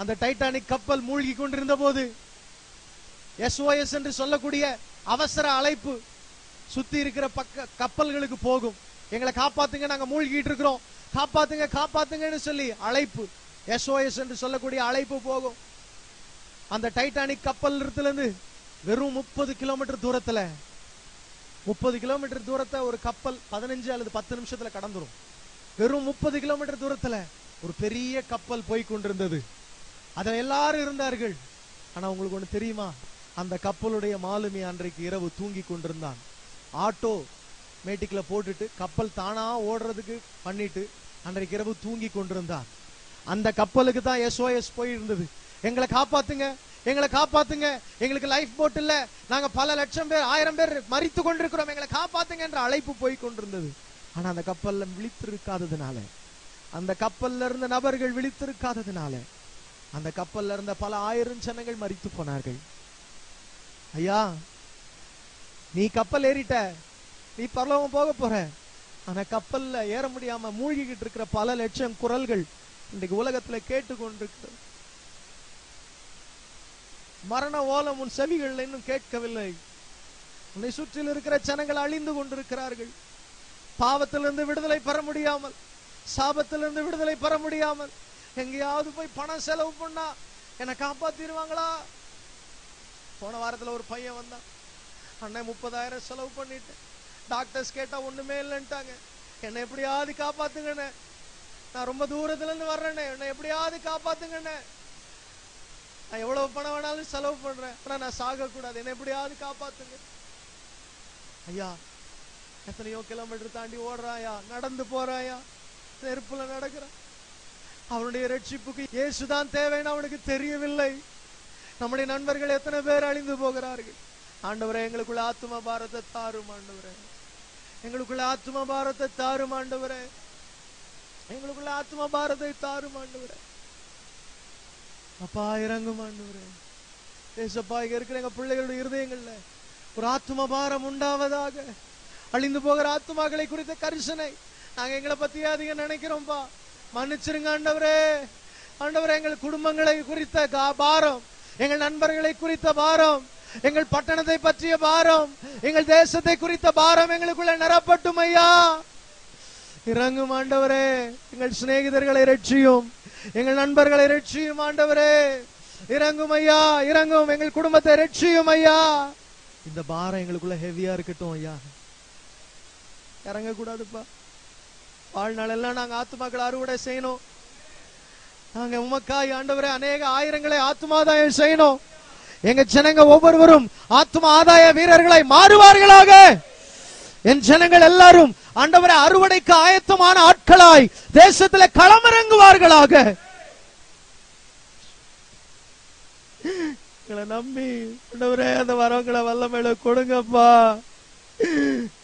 Speaker 1: அந்த டைட்டானிக் கப்பல் மூழ்கி கொண்டிருந்த போது SOS என்று சொல்லக்கூடிய அவசர அழைப்பு சுத்தி இருக்கிற கப்பல்களுக்கு போகும். எங்களை காப்பாத்துங்க, நாங்க மூழ்கிட்டு இருக்கிறோம், காப்பாத்துங்க காப்பாத்துங்கன்னு சொல்லி அழைப்பு, SOS என்று சொல்லக்கூடிய அழைப்பு போகும். அந்த டைட்டானிக் கப்பல் இருந்து வெறும் 30 கிலோமீட்டர் தூரத்துல, 30 கிலோமீட்டர் தூரத்தை ஒரு கப்பல் 15 அல்லது 10 நிமிஷத்துல கடந்துரும். வெறும் 30 கிலோமீட்டர் தூரத்துல ஒரு பெரிய கப்பல் போய் கொண்டிருந்தது. அதுல எல்லாரும் இருந்தார்கள். ஆனா உங்களுக்கு ஒண்ணு தெரியுமா? அந்த கப்பலுடைய மாலுமி அன்றைக்கு இரவு தூங்கி கொண்டிருந்தான். ஆட்டோ மேட்டிக்ல போட்டுட்டு கப்பல் தானா ஓடுறதுக்கு பண்ணிட்டு அன்றைக்கு இரவு தூங்கி கொண்டிருந்தான். அந்த கப்பலுக்கு தான் SOS போய் இருந்தது. எங்களை காப்பாத்துங்க, எங்களை காப்பாத்துங்க, எங்களுக்கு லைஃப் போட் இல்ல, நாங்க பல லட்சம் பேர் 1000 பேர் மரித்து கொண்டிருக்கிறோம், எங்களை காப்பாத்துங்க என்ற அழைப்பு போய் கொண்டிருந்தது. ஆனா அந்த கப்பல்ல விழித்திருக்காததுனால, அந்த கப்பல்ல இருந்த நபர்கள் விழித்திருக்காததுனால அந்த கப்பல்ல இருந்த பல 1000 ஜனங்கள் மரித்து போனார்கள். ஐயா, நீ கப்பல் ஏறிட்ட, நீ பரலோகம் போக போற. ஆனா கப்பல்ல ஏற முடியாம மூழ்கிக்கிட்டு இருக்கிற பல லட்சம் குரல்கள் இன்றைக்கு உலகத்துல கேட்டுக்கொண்டிருக்கிறது. மரண ஓலம் உன் செவிகள் இன்னும் கேட்கவில்லை. உன்னை சுற்றில் இருக்கிற ஜனங்கள் அழிந்து கொண்டிருக்கிறார்கள். பாவத்திலிருந்து விடுதலை பெற முடியாமல், சாபத்திலிருந்து விடுதலை பெற முடியாமல், எங்கேயாவது போய் பணம் செலவு பண்ணா என்னை காப்பாத்திடுவாங்களா? போன வாரத்துல ஒரு பையன் வந்தான், அண்ணன் 30,000 செலவு பண்ணிட்டு டாக்டர்ஸ் கேட்டா ஒண்ணுமே இல்லைன்ட்டாங்க. என்னை எப்படியாவது காப்பாத்துங்கண்ணே, நான் ரொம்ப தூரத்துல இருந்து வர்றேன்னே, என்னை எப்படியாவது காப்பாத்துங்கண்ணே, நான் எவ்வளவு பணம் வேணாலும் செலவு பண்றேன், ஆனா நான் சாக கூடாது, என்னை எப்படியாவது காப்பாத்துங்க. ஐயா எத்தனையோ கிலோமீட்டர் தாண்டி ஓடுறாயா, நடந்து போறாயா, நெருப்புல நடக்கிறான். அவனுடைய ரட்சிப்புக்கு இயேசுதான் தேவைன்னு அவனுக்கு தெரியவில்லை. நம்முடைய நண்பர்கள் எத்தனை பேர் அழிந்து போகிறார்கள். ஆண்டவரே, எங்களுக்குள்ள ஆத்தும பாரத்தை தாரும் ஆண்டவரே, எங்களுக்குள்ள ஆத்தும பாரத்தை தாரும் ஆண்டவரே, எங்களுக்குள்ள ஆத்தும பாரத்தை தாரும் ஆண்டவரே. அப்பா இறங்கும் ஆண்டவரே. ஏசப்பா, இங்க இருக்கிற எங்க பிள்ளைகளுடைய இருதயங்கள்ல ஒரு ஆத்தும பாரம் உண்டாவதாக. அழிந்து போகிற ஆத்துமாக்களை குறித்த கரிசனை நாங்க எங்களை பத்தியே அதிகம் நினைக்கிறோம்பா. மன்னிச்சிருங்க ஆண்டவரே. ஆண்டவரே, எங்கள் குடும்பங்களை குறித்த பாரம், எங்கள் நண்பர்களை குறித்த பாரம், எங்கள் பட்டணத்தை பற்றிய பாரம், எங்கள் தேசத்தை குறித்த பாரம் எங்களுக்குள்ள நிரப்பட்டும் ஐயா. இறங்கும் ஆண்டவரே. எங்கள் சிநேகிதர்களை ரட்சியும், எங்கள் நண்பர்களை ரட்சியும் ஆண்டவரே. இறங்கும் ஐயா, இறங்கும். எங்கள் குடும்பத்தை ரட்சியும் ஐயா. இந்த பாரம் எங்களுக்குள்ள ஹெவியா இருக்கட்டும் ஐயா. இறங்க கூடாதுப்பா. வாழ்நாள் எல்லாம் நாங்க ஆத்துமாக்களை அறுவடை செய்யணும். நாங்க உமக்காய் ஆண்டவரே அநேக ஆயிரங்களை ஆத்துமாதாயம் செய்யணும். எங்க ஜனங்க ஒவ்வொருவரும் ஆத்தும ஆதாய வீரர்களை மாறுவார்களாக. என் ஜனங்கள் எல்லாரும் ஆண்டவரே அறுவடைக்கு ஆயத்தமான ஆட்களாய் தேசத்துல களமிறங்குவார்களாக. எங்களை நம்பி ஆண்டவரே அந்த வரங்களை வல்லமையில கொடுங்கப்பா.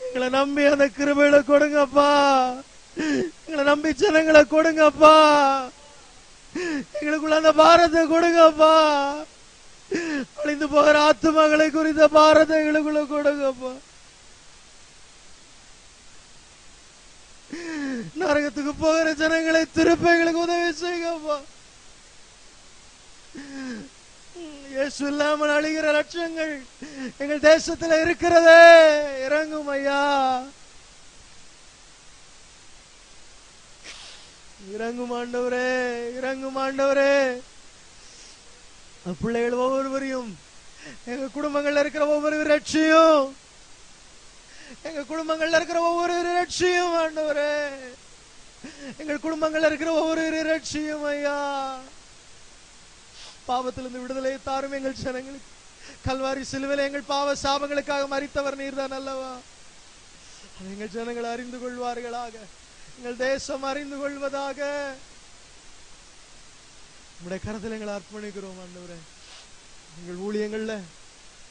Speaker 1: எங்களை நம்பி அந்த கிருபையில கொடுங்கப்பா. எங்களை நம்பி ஜனங்களை கொடுங்கப்பா. எங்களுக்குள்ள அந்த பாரத்தை கொடுங்கப்பா. அழிந்து போகிற ஆத்துமகளை குறித்த பாரத்தை எங்களுக்குள்ள கொடுங்கப்பா. நரகத்துக்கு போகிற ஜனங்களை திருப்ப எங்களுக்கு உதவி செய்யுங்கப்பா. இயேசு இல்லாமல் அழிகிற லட்சங்கள் எங்கள் தேசத்துல இருக்கிறதே. இறங்கும் ஐயா, இறங்கும் ஆண்டவரே, இறங்கும் ஆண்டவரே. பிள்ளைகள் ஒவ்வொருவரையும், எங்க குடும்பங்கள்ல இருக்கிற ஒவ்வொரு ரட்சியும், எங்க குடும்பங்கள்ல இருக்கிற ஒவ்வொரு ரட்சியும் ஆண்டவரே. எங்கள் குடும்பங்கள்ல இருக்கிற ஒவ்வொரு ரட்சியும் ஐயா. பாவத்திலிருந்து விடுதலை தாரும் எங்கள் ஜனங்களுக்கு. கல்வாரி சிலுவையில் எங்கள் பாவ சாபங்களுக்காக மரித்தவர் நீர்தான் அல்லவா. எங்கள் ஜனங்கள் அறிந்து கொள்வார்களாக, எங்கள் தேசம் அறிந்து கொள்வதாக. உங்களுடைய கரத்தில் எங்களை அர்ப்பணிக்கிறோம் ஆண்டவரே. எங்கள் ஊழியங்கள்ல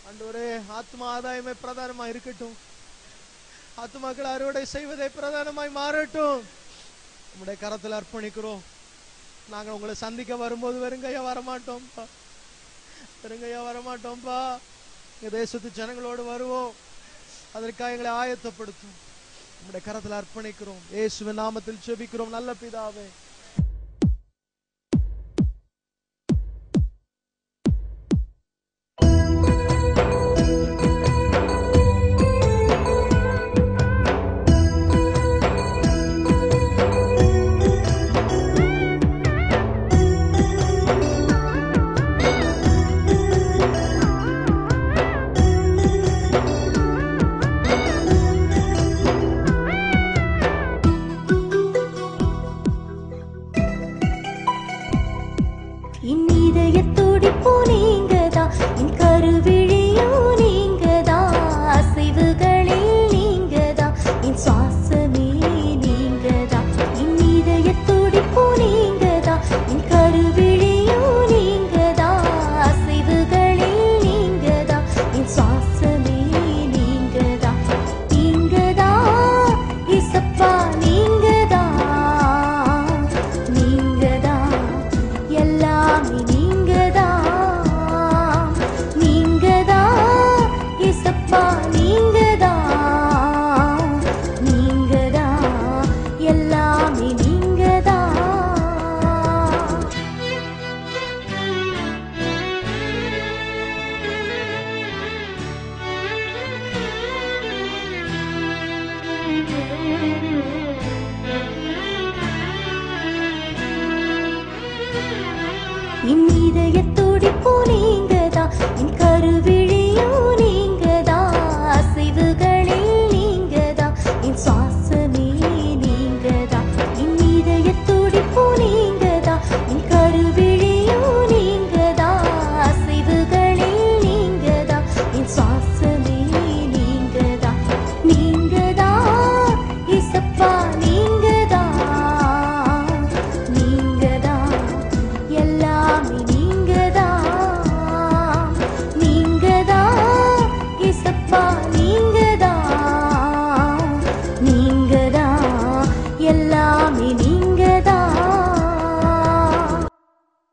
Speaker 1: ஆண்டவரே ஆத்மா ஆதாயமே பிரதானமா இருக்கட்டும். ஆத்மாக்கள் அறுவடை செய்வதை பிரதானமாய் மாறட்டும். உங்களுடைய கரத்தில் அர்ப்பணிக்கிறோம். நாங்கள் உங்களை சந்திக்க வரும்போது வெறுங்கையா வரமாட்டோம்ப்பா, வெறுங்கையா வரமாட்டோம்ப்பா. எங்க தேசத்து ஜனங்களோடு வருவோம். அதற்காக எங்களை ஆயத்தப்படுத்தும். உங்களுடைய கரத்தில் அர்ப்பணிக்கிறோம். இயேசுவின் நாமத்தில் ஜெபிக்கிறோம் நல்ல பிதாவே.